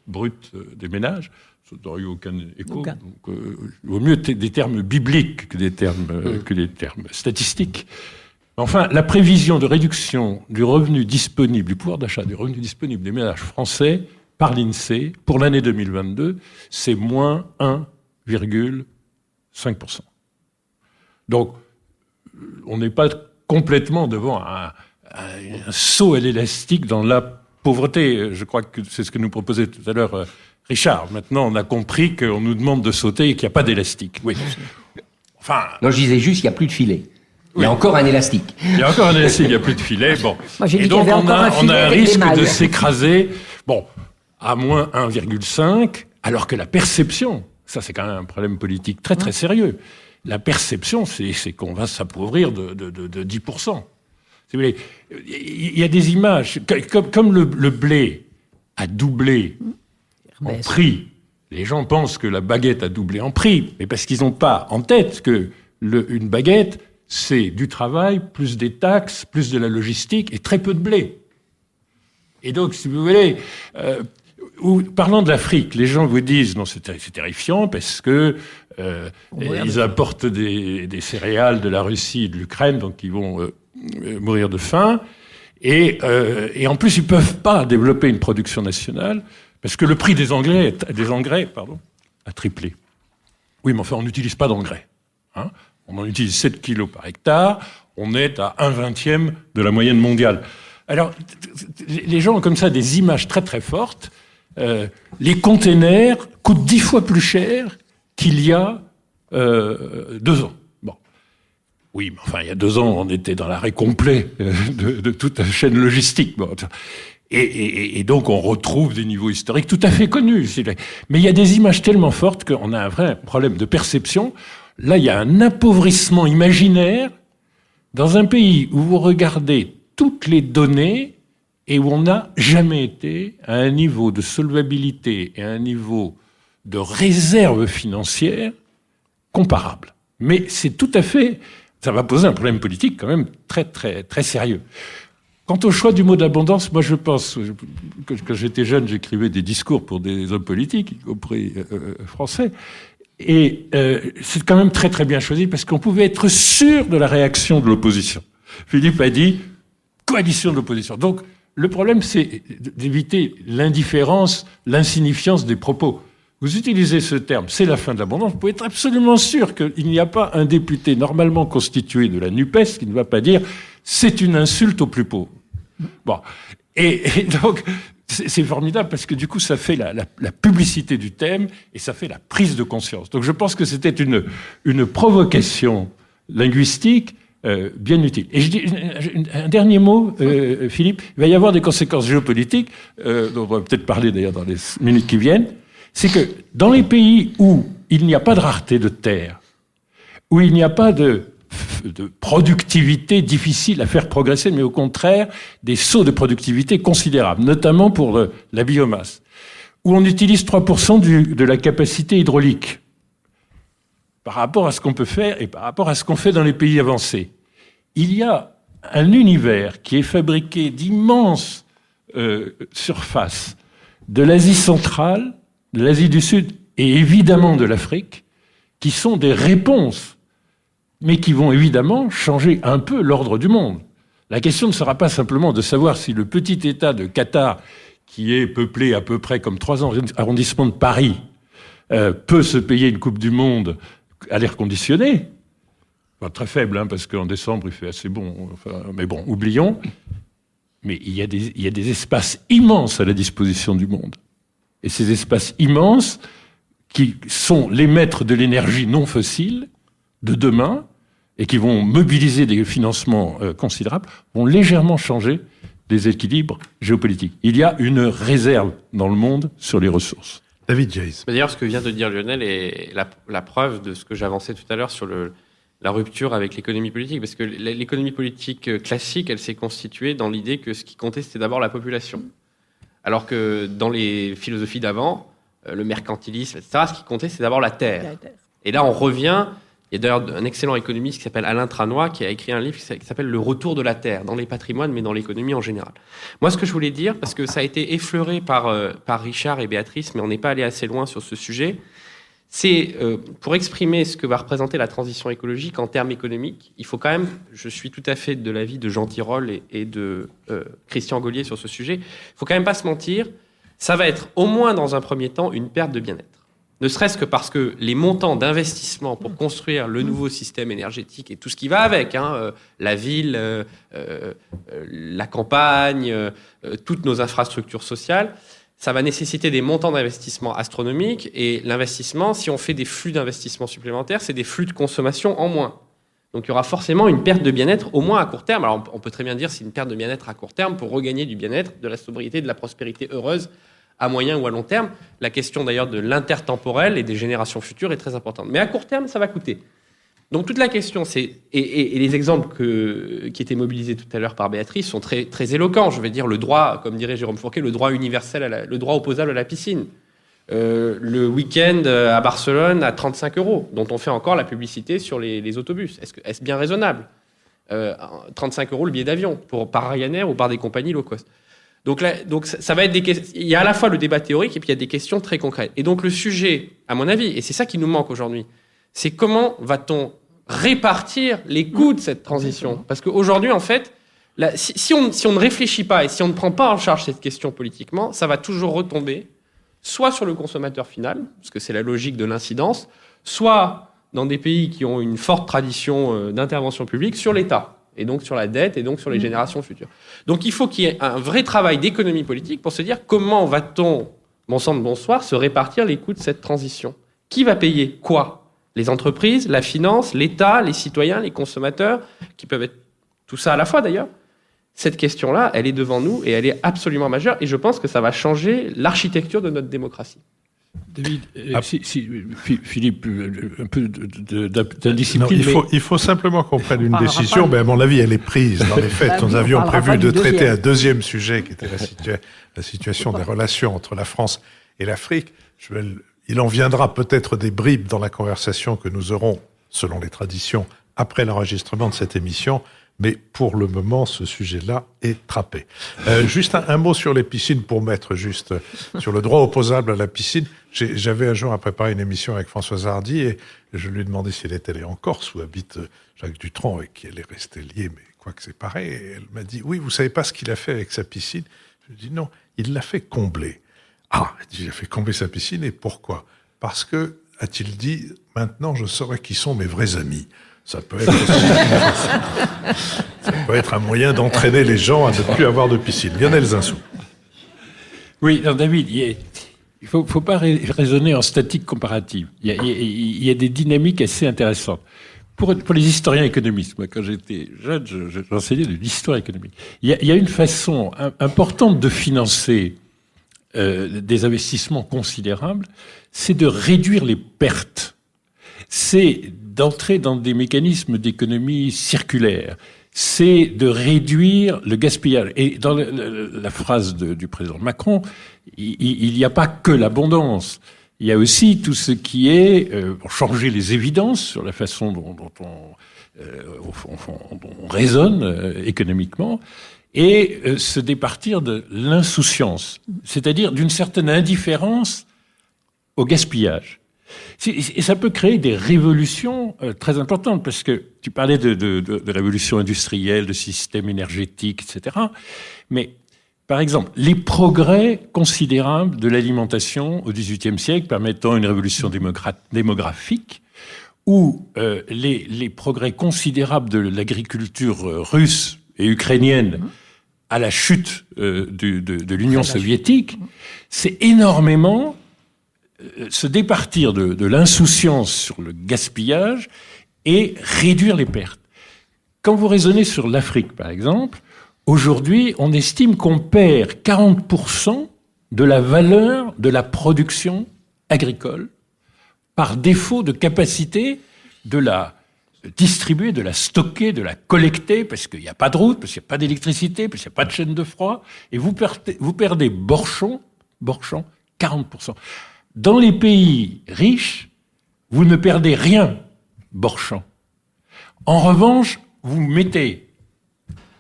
brut des ménages. Ça n'aurait eu aucun écho. Donc, il vaut mieux des termes bibliques que des termes statistiques. Enfin, la prévision de réduction du revenu disponible, du pouvoir d'achat, du revenu disponible des ménages français par l'INSEE pour l'année 2022, c'est moins 1,5%. Donc, on n'est pas complètement devant un saut à l'élastique dans la pauvreté. Je crois que c'est ce que nous proposait tout à l'heure Richard. Maintenant, on a compris qu'on nous demande de sauter et qu'il n'y a pas d'élastique. Oui. Enfin. Non, je disais juste qu'il n'y a plus de filet. Il y a encore un élastique. Il y a encore un élastique, il n'y a plus de filet. Bon. Moi, et donc, on a un risque de s'écraser, à moins 1,5, alors que la perception, ça c'est quand même un problème politique très très sérieux. La perception, c'est qu'on va s'appauvrir de 10%. Si vous voulez, il y a des images, comme le blé a doublé en prix. Les gens pensent que la baguette a doublé en prix, mais parce qu'ils n'ont pas en tête que une baguette, c'est du travail, plus des taxes, plus de la logistique et très peu de blé. Et donc, si vous voulez, parlant de l'Afrique, les gens vous disent non, c'est terrifiant parce que ils importent des céréales de la Russie et de l'Ukraine, donc ils vont mourir de faim. Et en plus, ils peuvent pas développer une production nationale parce que le prix des engrais a triplé. Oui, mais enfin, on n'utilise pas d'engrais. Hein. On en utilise 7 kilos par hectare. On est à 1/20 de la moyenne mondiale. Alors, les gens ont comme ça des images très très fortes. Les containers coûtent 10 fois plus cher qu'il y a 2 ans. Bon. Oui, mais enfin, il y a 2 ans, on était dans l'arrêt complet de toute la chaîne logistique. Bon. Et donc, on retrouve des niveaux historiques tout à fait connus. Mais il y a des images tellement fortes qu'on a un vrai problème de perception. Là, il y a un appauvrissement imaginaire dans un pays où vous regardez toutes les données et où on n'a jamais été à un niveau de solvabilité et à un niveau de réserve financière comparable. Mais c'est tout à fait... Ça va poser un problème politique quand même très, très, très sérieux. Quant au choix du mot d'abondance, moi je pense que quand j'étais jeune, j'écrivais des discours pour des hommes politiques, y compris français, et c'est quand même très très bien choisi parce qu'on pouvait être sûr de la réaction de l'opposition. Philippe a dit coalition de l'opposition. Donc le problème c'est d'éviter l'indifférence, l'insignifiance des propos. Vous utilisez ce terme, c'est la fin de l'abondance, vous pouvez être absolument sûr qu'il n'y a pas un député normalement constitué de la NUPES qui ne va pas dire c'est une insulte aux plus pauvres. Bon. Et donc, c'est formidable parce que du coup, ça fait la publicité du thème et ça fait la prise de conscience. Donc, je pense que c'était une provocation linguistique bien utile. Et je dis un dernier mot, Philippe. Il va y avoir des conséquences géopolitiques, dont on va peut-être parler d'ailleurs dans les minutes qui viennent. C'est que dans les pays où il n'y a pas de rareté de terre, où il n'y a pas de productivité difficile à faire progresser, mais au contraire, des sauts de productivité considérables, notamment pour la biomasse, où on utilise 3% de la capacité hydraulique par rapport à ce qu'on peut faire et par rapport à ce qu'on fait dans les pays avancés. Il y a un univers qui est fabriqué d'immenses surfaces de l'Asie centrale, de l'Asie du Sud et évidemment de l'Afrique, qui sont des réponses, mais qui vont évidemment changer un peu l'ordre du monde. La question ne sera pas simplement de savoir si le petit État de Qatar, qui est peuplé à peu près comme 3 arrondissements de Paris, peut se payer une Coupe du Monde à l'air conditionné. Enfin, très faible, hein, parce qu'en décembre, il fait assez bon. Enfin, mais bon, oublions. Mais il y a des espaces immenses à la disposition du monde. Et ces espaces immenses, qui sont les maîtres de l'énergie non fossile de demain, et qui vont mobiliser des financements considérables, vont légèrement changer les équilibres géopolitiques. Il y a une réserve dans le monde sur les ressources. David Jays. D'ailleurs, ce que vient de dire Lionel est la preuve de ce que j'avançais tout à l'heure sur la rupture avec l'économie politique. Parce que l'économie politique classique, elle s'est constituée dans l'idée que ce qui comptait, c'était d'abord la population. Alors que dans les philosophies d'avant, le mercantilisme, etc., ce qui comptait, c'est d'abord la terre. Et là, on revient... Il y a d'ailleurs un excellent économiste qui s'appelle Alain Tranois qui a écrit un livre qui s'appelle « Le retour de la terre », dans les patrimoines, mais dans l'économie en général. Moi, ce que je voulais dire, parce que ça a été effleuré par Richard et Béatrice, mais on n'est pas allé assez loin sur ce sujet, c'est pour exprimer ce que va représenter la transition écologique en termes économiques, il faut quand même, je suis tout à fait de l'avis de Jean Tirole et de Christian Gaulier sur ce sujet, il ne faut quand même pas se mentir, ça va être au moins dans un premier temps une perte de bien-être. Ne serait-ce que parce que les montants d'investissement pour construire le nouveau système énergétique et tout ce qui va avec, la ville, la campagne, toutes nos infrastructures sociales, ça va nécessiter des montants d'investissement astronomiques. Et l'investissement, si on fait des flux d'investissement supplémentaires, c'est des flux de consommation en moins. Donc il y aura forcément une perte de bien-être, au moins à court terme. Alors on peut très bien dire c'est une perte de bien-être à court terme pour regagner du bien-être, de la sobriété, de la prospérité heureuse à moyen ou à long terme. La question d'ailleurs de l'intertemporel et des générations futures est très importante. Mais à court terme, ça va coûter. Donc toute la question, c'est... Et les exemples qui étaient mobilisés tout à l'heure par Béatrice sont très, très éloquents. Je vais dire le droit, comme dirait Jérôme Fourquet, le droit universel, le droit opposable à la piscine. Le week-end à Barcelone à 35 €, dont on fait encore la publicité sur les autobus. Est-ce bien raisonnable 35 € le billet d'avion, par Ryanair ou par des compagnies low cost. Donc ça va être il y a à la fois le débat théorique et puis il y a des questions très concrètes. Et donc le sujet, à mon avis, et c'est ça qui nous manque aujourd'hui, c'est comment va-t-on répartir les coûts de cette transition ? Parce qu'aujourd'hui, en fait, si on ne réfléchit pas et si on ne prend pas en charge cette question politiquement, ça va toujours retomber soit sur le consommateur final, parce que c'est la logique de l'incidence, soit dans des pays qui ont une forte tradition d'intervention publique sur l'État, et donc sur la dette, et donc sur les générations futures. Donc il faut qu'il y ait un vrai travail d'économie politique pour se dire comment va-t-on, bon sang de bonsoir, se répartir les coûts de cette transition. Qui va payer quoi? Les entreprises, la finance, l'État, les citoyens, les consommateurs, qui peuvent être tout ça à la fois d'ailleurs. Cette question-là, elle est devant nous et elle est absolument majeure, et je pense que ça va changer l'architecture de notre démocratie. David, Philippe, un peu d'indiscipline. Il faut simplement qu'on prenne une décision. Mais à mon avis, elle est prise. Dans les faits, nous avions prévu de traiter un deuxième sujet, qui était la situation des relations entre la France et l'Afrique. Il en viendra peut-être des bribes dans la conversation que nous aurons, selon les traditions, après l'enregistrement de cette émission. Mais pour le moment, ce sujet-là est trappé. Juste un mot sur les piscines pour mettre juste sur le droit opposable à la piscine. J'avais un jour à préparer une émission avec Françoise Hardy et je lui ai demandé si elle était allée en Corse où habite Jacques Dutronc et qui elle est restée liée, mais quoique séparée. Et elle m'a dit, oui, vous savez pas ce qu'il a fait avec sa piscine? Je lui ai dit, non, il l'a fait combler. Ah, il a fait combler sa piscine et pourquoi? Parce que, a-t-il dit, maintenant je saurai qui sont mes vrais amis. Ça peut être aussi, ça peut être un moyen d'entraîner les gens à ne plus avoir de piscine. Lionel Zinsou. Oui, alors David, il ne faut pas raisonner en statique comparative. Il y a des dynamiques assez intéressantes. Pour les historiens économistes, moi, quand j'étais jeune, j'enseignais de l'histoire économique. Il y a une façon importante de financer des investissements considérables, c'est de réduire les pertes. C'est d'entrer dans des mécanismes d'économie circulaire. C'est de réduire le gaspillage. Et dans la phrase du président Macron, il n'y a pas que l'abondance. Il y a aussi tout ce qui est pour changer les évidences sur la façon dont on raisonne économiquement et se départir de l'insouciance, c'est-à-dire d'une certaine indifférence au gaspillage. Et ça peut créer des révolutions très importantes, parce que tu parlais de révolution industrielle, de système énergétique, etc. Mais, par exemple, les progrès considérables de l'alimentation au XVIIIe siècle, permettant une révolution démographique, ou les progrès considérables de l'agriculture russe et ukrainienne à la chute de l'Union soviétique, c'est énormément se départir de l'insouciance sur le gaspillage et réduire les pertes. Quand vous raisonnez sur l'Afrique, par exemple, aujourd'hui, on estime qu'on perd 40% de la valeur de la production agricole par défaut de capacité de la distribuer, de la stocker, de la collecter, parce qu'il n'y a pas de route, parce qu'il n'y a pas d'électricité, parce qu'il n'y a pas de chaîne de froid, et vous perdez borchon, 40%. Dans les pays riches, vous ne perdez rien, borchon. En revanche, vous mettez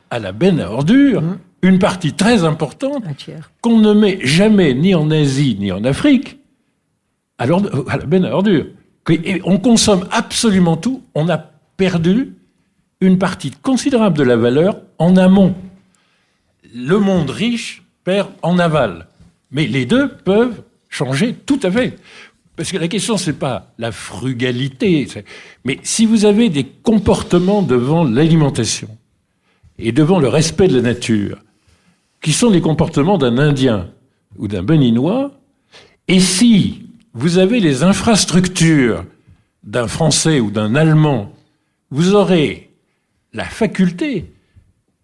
à la benne à ordures une partie très importante qu'on ne met jamais ni en Asie ni en Afrique à la benne à ordures. Et on consomme absolument tout. On a perdu une partie considérable de la valeur en amont. Le monde riche perd en aval. Mais les deux peuvent changer tout à fait. Parce que la question, c'est pas la frugalité. Mais si vous avez des comportements devant l'alimentation et devant le respect de la nature, qui sont les comportements d'un Indien ou d'un Béninois, et si vous avez les infrastructures d'un Français ou d'un Allemand, vous aurez la faculté,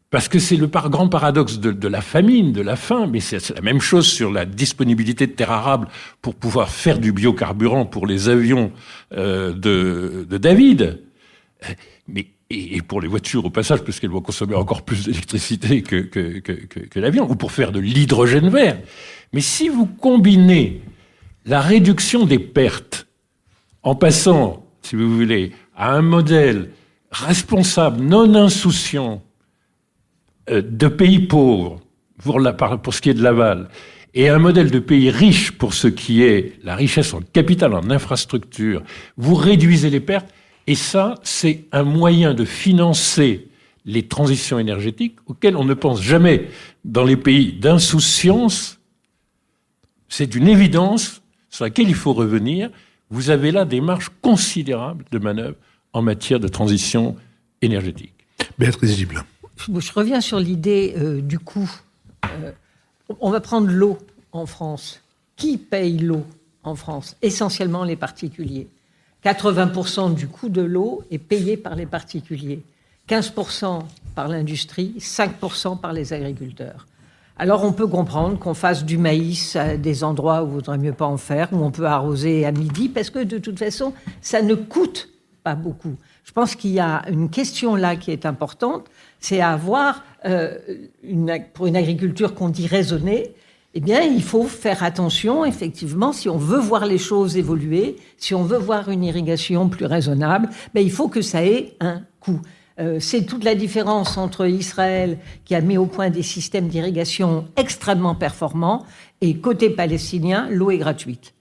parce que c'est le grand paradoxe de la famine, de la faim, mais c'est la même chose sur la disponibilité de terres arables pour pouvoir faire du biocarburant pour les avions de David, et pour les voitures au passage, parce qu'elles vont consommer encore plus d'électricité que l'avion, ou pour faire de l'hydrogène vert. Mais si vous combinez la réduction des pertes en passant, si vous voulez, à un modèle responsable, non insouciant, de pays pauvres pour ce qui est de l'aval, et un modèle de pays riche pour ce qui est la richesse en capital, en infrastructure, vous réduisez les pertes, et ça, c'est un moyen de financer les transitions énergétiques auxquelles on ne pense jamais dans les pays d'insouciance. C'est une évidence sur laquelle il faut revenir. vous avez là des marges considérables de manœuvre en matière de transition énergétique. Béatrice Gibelin. Je reviens sur l'idée du coût. On va prendre l'eau en France. Qui paye l'eau en France? Essentiellement les particuliers. 80% du coût de l'eau est payé par les particuliers. 15% par l'industrie, 5% par les agriculteurs. Alors on peut comprendre qu'on fasse du maïs à des endroits où il vaudrait mieux pas en faire, où on peut arroser à midi, parce que de toute façon, ça ne coûte pas beaucoup. Je pense qu'il y a une question là qui est importante, c'est avoir, pour une agriculture qu'on dit raisonnée, eh bien, il faut faire attention, effectivement, si on veut voir les choses évoluer, si on veut voir une irrigation plus raisonnable, ben, il faut que ça ait un coût. C'est toute la différence entre Israël, qui a mis au point des systèmes d'irrigation extrêmement performants, et côté palestinien, l'eau est gratuite,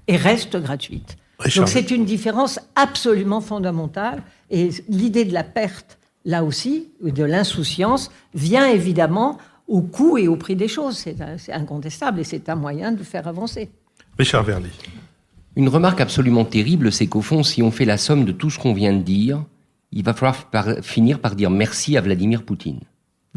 et reste gratuite. Richard. Donc c'est une différence absolument fondamentale, et l'idée de la perte, là aussi, de l'insouciance, vient évidemment au coût et au prix des choses. C'est incontestable, et c'est un moyen de faire avancer. Richard Verly. Une remarque absolument terrible, c'est qu'au fond, si on fait la somme de tout ce qu'on vient de dire, il va falloir finir par dire merci à Vladimir Poutine.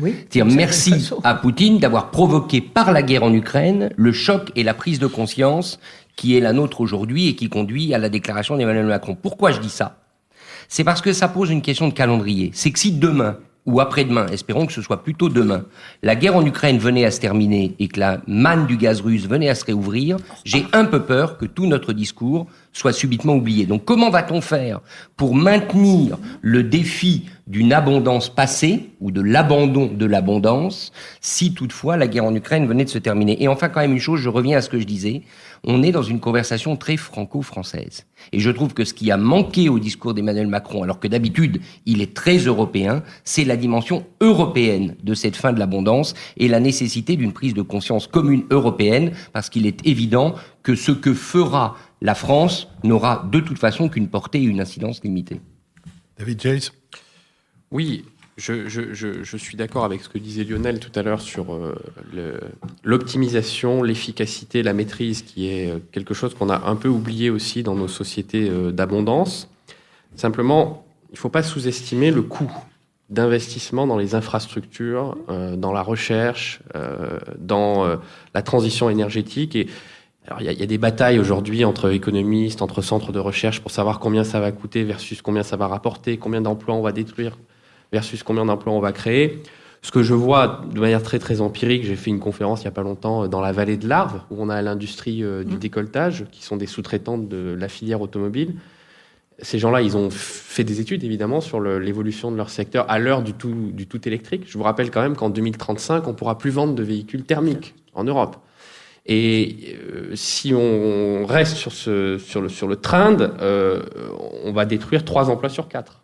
Oui, C'est-à-dire merci à Poutine d'avoir provoqué par la guerre en Ukraine le choc et la prise de conscience qui est la nôtre aujourd'hui et qui conduit à la déclaration d'Emmanuel Macron. Pourquoi je dis ça? C'est parce que ça pose une question de calendrier. C'est que si demain, ou après-demain, espérons que ce soit plutôt demain, la guerre en Ukraine venait à se terminer et que la manne du gaz russe venait à se réouvrir, j'ai un peu peur que tout notre discours soit subitement oublié. Donc comment va-t-on faire pour maintenir le défi d'une abondance passée ou de l'abandon de l'abondance si toutefois la guerre en Ukraine venait de se terminer? Et enfin, quand même une chose, je reviens à ce que je disais, on est dans une conversation très franco-française. Et je trouve que ce qui a manqué au discours d'Emmanuel Macron, alors que d'habitude il est très européen, c'est la dimension européenne de cette fin de l'abondance et la nécessité d'une prise de conscience commune européenne, parce qu'il est évident que ce que fera la France n'aura de toute façon qu'une portée et une incidence limitée. David James. Oui, je suis d'accord avec ce que disait Lionel tout à l'heure sur l'optimisation, l'efficacité, la maîtrise, qui est quelque chose qu'on a un peu oublié aussi dans nos sociétés d'abondance. Simplement, il ne faut pas sous-estimer le coût d'investissement dans les infrastructures, dans la recherche, dans la transition énergétique. Et alors, il y a des batailles aujourd'hui entre économistes, entre centres de recherche pour savoir combien ça va coûter versus combien ça va rapporter, combien d'emplois on va détruire versus combien d'emplois on va créer. Ce que je vois de manière très très empirique, j'ai fait une conférence il n'y a pas longtemps dans la vallée de l'Arve, où on a l'industrie du décolletage, qui sont des sous-traitants de la filière automobile. Ces gens-là, ils ont fait des études, évidemment, sur l'évolution de leur secteur à l'heure du tout électrique. Je vous rappelle quand même qu'en 2035, on ne pourra plus vendre de véhicules thermiques en Europe. Et si on reste sur le trend, on va détruire 3 emplois sur 4.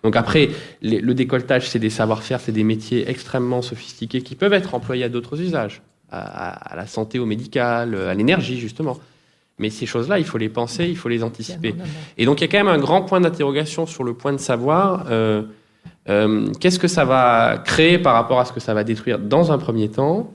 Donc après, le décolletage, c'est des savoir-faire, c'est des métiers extrêmement sophistiqués qui peuvent être employés à d'autres usages, à la santé, au médical, à l'énergie, justement. Mais ces choses-là, il faut les penser, il faut les anticiper. Et donc, il y a quand même un grand point d'interrogation sur le point de savoir qu'est-ce que ça va créer par rapport à ce que ça va détruire dans un premier temps.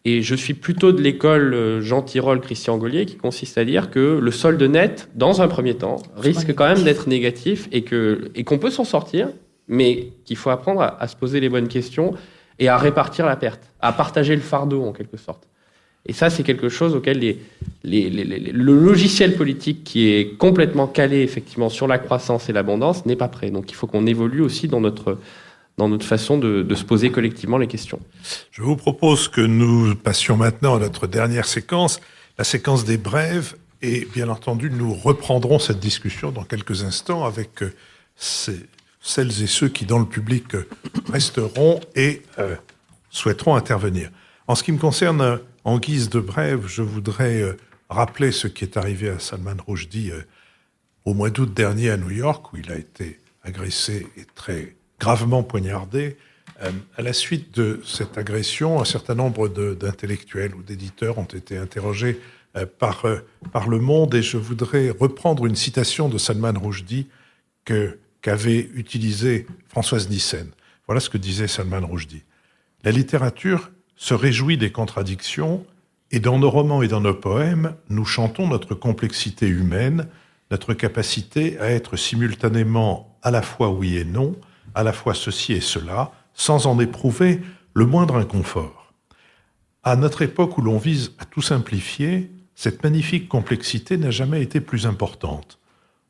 Et je suis plutôt de l'école Jean Tirole, Christian Gaulier, qui consiste à dire que le solde net, dans un premier temps, risque quand même d'être négatif et qu'on peut s'en sortir, mais qu'il faut apprendre à se poser les bonnes questions et à répartir la perte, à partager le fardeau en quelque sorte. Et ça, c'est quelque chose auquel le logiciel politique qui est complètement calé effectivement sur la croissance et l'abondance n'est pas prêt. Donc il faut qu'on évolue aussi dans notre façon de se poser collectivement les questions. Je vous propose que nous passions maintenant à notre dernière séquence, la séquence des brèves, et bien entendu, nous reprendrons cette discussion dans quelques instants avec celles et ceux qui, dans le public, resteront et souhaiteront intervenir. En ce qui me concerne, en guise de brève, je voudrais rappeler ce qui est arrivé à Salman Rushdie au mois d'août dernier à New York, où il a été agressé et très gravement poignardé. À la suite de cette agression, un certain nombre d'intellectuels ou d'éditeurs ont été interrogés par Le Monde, et je voudrais reprendre une citation de Salman Rushdie qu'avait utilisée Françoise Nyssen. Voilà ce que disait Salman Rushdie. « La littérature se réjouit des contradictions, et dans nos romans et dans nos poèmes, nous chantons notre complexité humaine, notre capacité à être simultanément à la fois oui et non, à la fois ceci et cela, sans en éprouver le moindre inconfort. À notre époque où l'on vise à tout simplifier, cette magnifique complexité n'a jamais été plus importante.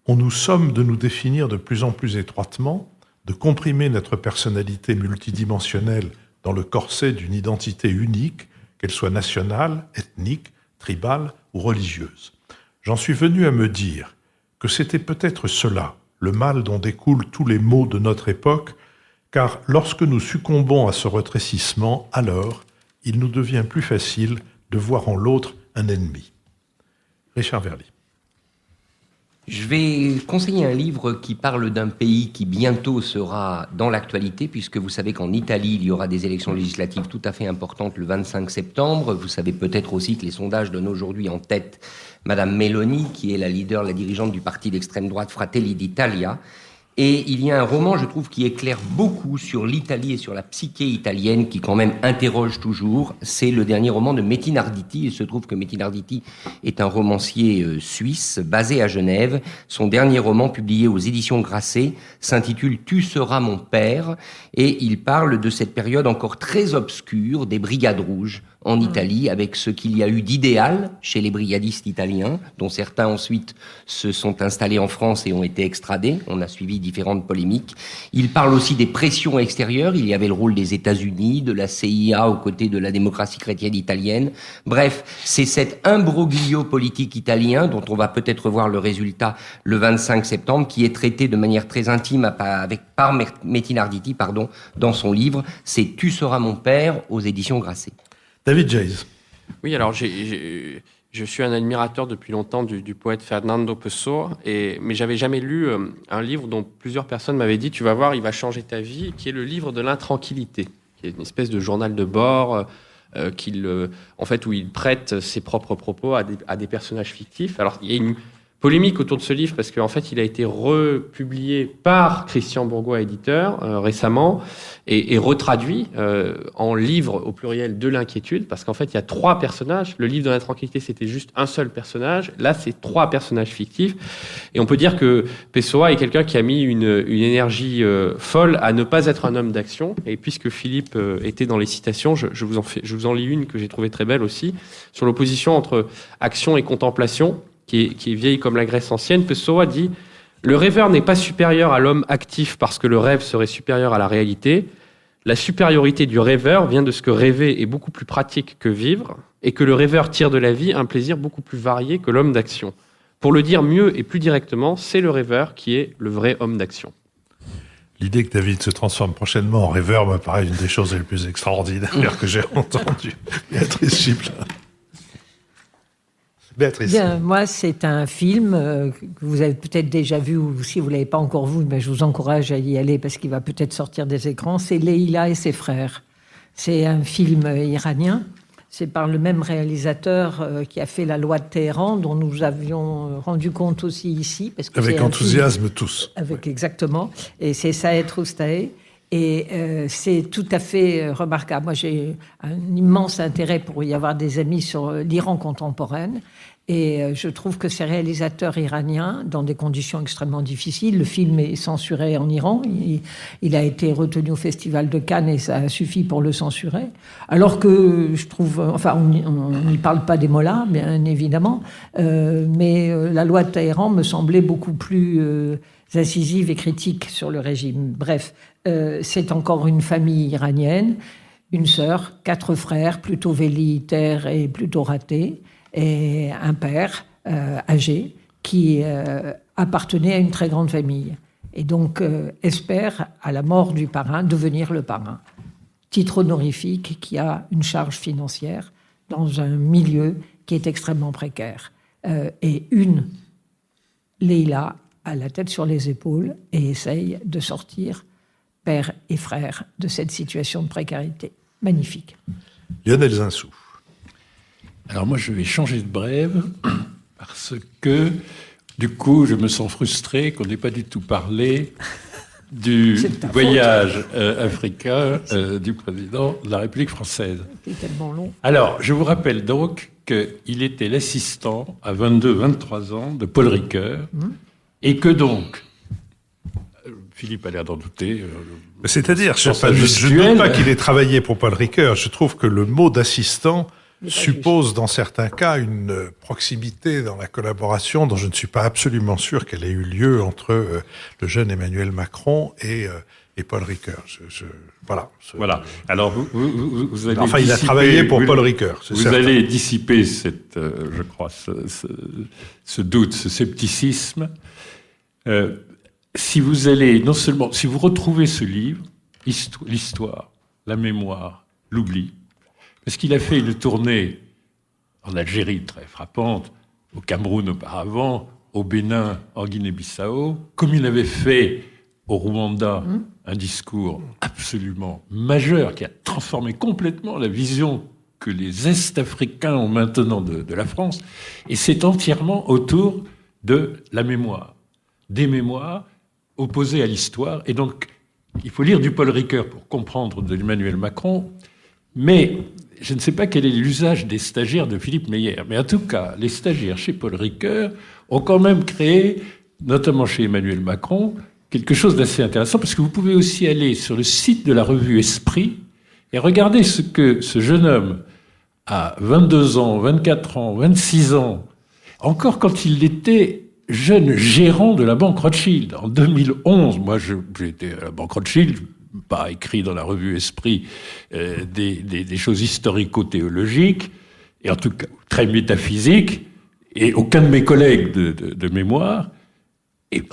On nous somme de nous définir de plus en plus étroitement, de comprimer notre personnalité multidimensionnelle dans le corset d'une identité unique, qu'elle soit nationale, ethnique, tribale ou religieuse. J'en suis venu à me dire que c'était peut-être cela, le mal dont découlent tous les maux de notre époque, car lorsque nous succombons à ce rétrécissement, alors il nous devient plus facile de voir en l'autre un ennemi. Richard Verly. Je vais conseiller un livre qui parle d'un pays qui bientôt sera dans l'actualité, puisque vous savez qu'en Italie, il y aura des élections législatives tout à fait importantes le 25 septembre. Vous savez peut-être aussi que les sondages donnent aujourd'hui en tête Madame Meloni, qui est la dirigeante du parti d'extrême droite Fratelli d'Italia. Et il y a un roman, je trouve, qui éclaire beaucoup sur l'Italie et sur la psyché italienne, qui quand même interroge toujours. C'est le dernier roman de Metin Arditi. Il se trouve que Metin Arditi est un romancier suisse, basé à Genève. Son dernier roman, publié aux éditions Grasset, s'intitule « Tu seras mon père ». Et il parle de cette période encore très obscure des Brigades rouges en Italie, avec ce qu'il y a eu d'idéal chez les brigadistes italiens, dont certains ensuite se sont installés en France et ont été extradés. On a suivi différentes polémiques. Il parle aussi des pressions extérieures. Il y avait le rôle des États-Unis, de la CIA aux côtés de la démocratie chrétienne italienne. Bref, c'est cet imbroglio politique italien dont on va peut-être voir le résultat le 25 septembre, qui est traité de manière très intime par Metin Arditi, dans son livre. C'est « Tu seras mon père » aux éditions Grasset. David Jayes. Oui, alors je suis un admirateur depuis longtemps du poète Fernando Pessoa, mais j'avais jamais lu un livre dont plusieurs personnes m'avaient dit « Tu vas voir, il va changer ta vie », qui est le livre de l'intranquillité, qui est une espèce de journal de bord où il prête ses propres propos à des personnages fictifs. Alors, il y a une polémique autour de ce livre parce qu'en fait, il a été republié par Christian Bourgois, éditeur, récemment, et retraduit en livre au pluriel de l'inquiétude, parce qu'en fait, il y a 3 personnages. Le livre de l'intranquillité, c'était juste un seul personnage. Là, c'est 3 personnages fictifs. Et on peut dire que Pessoa est quelqu'un qui a mis une énergie folle à ne pas être un homme d'action. Et puisque Philippe était dans les citations, je vous en lis une que j'ai trouvée très belle aussi, sur l'opposition entre action et contemplation, qui est vieille comme la Grèce ancienne. Pessoa dit « Le rêveur n'est pas supérieur à l'homme actif parce que le rêve serait supérieur à la réalité. La supériorité du rêveur vient de ce que rêver est beaucoup plus pratique que vivre et que le rêveur tire de la vie un plaisir beaucoup plus varié que l'homme d'action. Pour le dire mieux et plus directement, c'est le rêveur qui est le vrai homme d'action. » L'idée que David se transforme prochainement en rêveur me paraît une des choses les plus extraordinaires que j'ai entendues. Béatrice Gibelin. Béatrice. Bien, moi, c'est un film que vous avez peut-être déjà vu, ou si vous ne l'avez pas encore vu, mais je vous encourage à y aller parce qu'il va peut-être sortir des écrans. C'est Leïla et ses frères. C'est un film iranien. C'est par le même réalisateur qui a fait La Loi de Téhéran, dont nous avions rendu compte aussi ici. Parce que avec enthousiasme tous. Exactement. Et c'est Saed Roustaé. Et c'est tout à fait remarquable. Moi, j'ai un immense intérêt pour y avoir des amis sur l'Iran contemporaine. Et je trouve que ces réalisateurs iraniens, dans des conditions extrêmement difficiles, le film est censuré en Iran, il a été retenu au Festival de Cannes et ça a suffi pour le censurer. Alors que je trouve, enfin, on n'y parle pas des mollahs, bien évidemment, mais La Loi de Téhéran me semblait beaucoup plus incisive et critique sur le régime. Bref, c'est encore une famille iranienne, une sœur, 4 frères, plutôt velléitaires et plutôt ratés, et un père âgé qui appartenait à une très grande famille. Et donc espère, à la mort du parrain, devenir le parrain. Titre honorifique qui a une charge financière dans un milieu qui est extrêmement précaire. Et Leïla a la tête sur les épaules et essaye de sortir père et frère de cette situation de précarité. Magnifique. Lionel Zinsou. Alors moi, je vais changer de brève parce que, du coup, je me sens frustré qu'on n'ait pas du tout parlé du voyage africain du président de la République française. C'est tellement long. Alors, je vous rappelle donc qu'il était l'assistant à 22-23 ans de Paul Ricoeur, et que donc, Philippe a l'air d'en douter. C'est-à-dire, je sa ne gestuelle. doute pas qu'il ait travaillé pour Paul Ricoeur. Je trouve que le mot d'assistant suppose, dans certains cas, une proximité dans la collaboration dont je ne suis pas absolument sûr qu'elle ait eu lieu entre le jeune Emmanuel Macron et Paul Ricoeur. Voilà. Voilà. Alors, vous allez Enfin, il a travaillé pour Paul Ricoeur, c'est Vous certain. allez dissiper cette, je crois, ce doute, ce scepticisme. Si vous allez, non seulement, si vous retrouvez ce livre, l'histoire, la mémoire, l'oubli, parce qu'il a fait une tournée en Algérie très frappante, au Cameroun auparavant, au Bénin, en Guinée-Bissau, comme il avait fait au Rwanda un discours absolument majeur qui a transformé complètement la vision que les Est-Africains ont maintenant de la France. Et c'est entièrement autour de la mémoire, des mémoires opposées à l'histoire. Et donc, il faut lire du Paul Ricoeur pour comprendre de l'Emmanuel Macron. Mais je ne sais pas quel est l'usage des stagiaires de Philippe Meyer. Mais en tout cas, les stagiaires chez Paul Ricoeur ont quand même créé, notamment chez Emmanuel Macron, quelque chose d'assez intéressant, parce que vous pouvez aussi aller sur le site de la revue Esprit et regarder ce que ce jeune homme, à 22 ans, 24 ans, 26 ans, encore quand il était jeune gérant de la Banque Rothschild, en 2011, moi j'ai été à la Banque Rothschild, pas écrit dans la revue Esprit des choses historico-théologiques, et en tout cas très métaphysiques, et aucun de mes collègues de mémoire. Et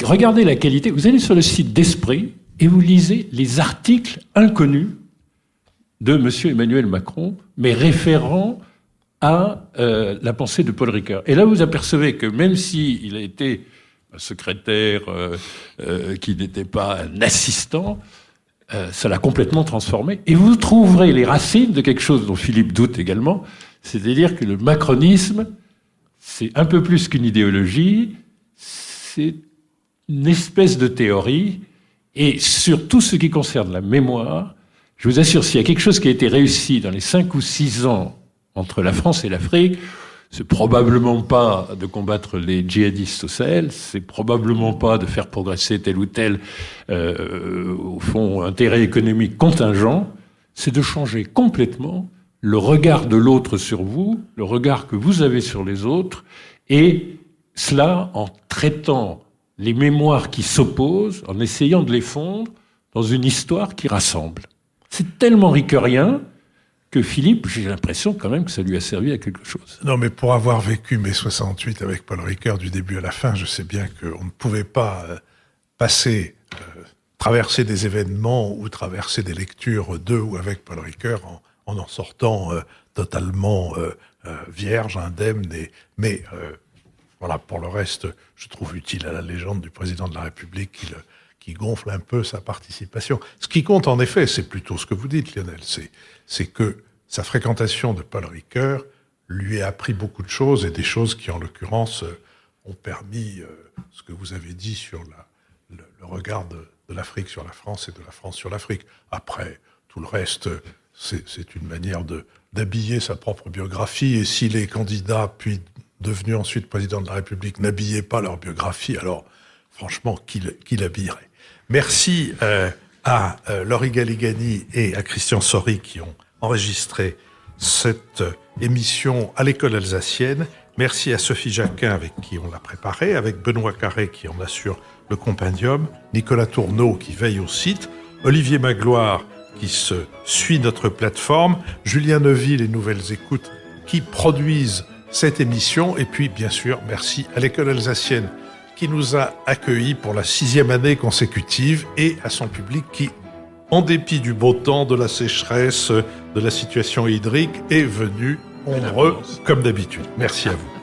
regardez la qualité. Vous allez sur le site d'Esprit et vous lisez les articles inconnus de M. Emmanuel Macron, mais référant à la pensée de Paul Ricoeur. Et là, vous apercevez que même s'il a été un secrétaire qui n'était pas un assistant, ça l'a complètement transformé. Et vous trouverez les racines de quelque chose dont Philippe doute également, c'est-à-dire que le macronisme, c'est un peu plus qu'une idéologie, c'est une espèce de théorie, et sur tout ce qui concerne la mémoire, je vous assure, s'il y a quelque chose qui a été réussi dans les 5 ou 6 ans entre la France et l'Afrique, c'est probablement pas de combattre les djihadistes au Sahel, c'est probablement pas de faire progresser tel ou tel, au fond, intérêt économique contingent, c'est de changer complètement le regard de l'autre sur vous, le regard que vous avez sur les autres, et cela en traitant les mémoires qui s'opposent, en essayant de les fondre dans une histoire qui rassemble. C'est tellement ricoeurien que Philippe, j'ai l'impression quand même que ça lui a servi à quelque chose. Non, mais pour avoir vécu mai 68 avec Paul Ricoeur du début à la fin, je sais bien qu'on ne pouvait pas traverser des événements ou traverser des lectures de ou avec Paul Ricoeur en sortant totalement vierge, indemne. Mais voilà, pour le reste, je trouve utile à la légende du président de la République qui gonfle un peu sa participation. Ce qui compte, en effet, c'est plutôt ce que vous dites, Lionel, c'est que sa fréquentation de Paul Ricoeur lui a appris beaucoup de choses, et des choses qui, en l'occurrence, ont permis ce que vous avez dit sur le regard de l'Afrique sur la France et de la France sur l'Afrique. Après, tout le reste, c'est une manière d'habiller sa propre biographie, et si les candidats, puis devenus ensuite président de la République, n'habillaient pas leur biographie, alors franchement, qui l'habillerait? Merci à Laurie Galligani et à Christian Sory qui ont enregistré cette émission à l'école alsacienne. Merci à Sophie Jacquin avec qui on l'a préparée, avec Benoît Carré qui en assure le compendium, Nicolas Tourneau qui veille au site, Olivier Magloire qui suit notre plateforme, Julien Neuville et Nouvelles Écoutes qui produisent cette émission, et puis bien sûr merci à l'école alsacienne qui nous a accueillis pour la 6e année consécutive, et à son public qui, en dépit du beau temps, de la sécheresse, de la situation hydrique, est venu nombreux comme d'habitude. Merci à vous.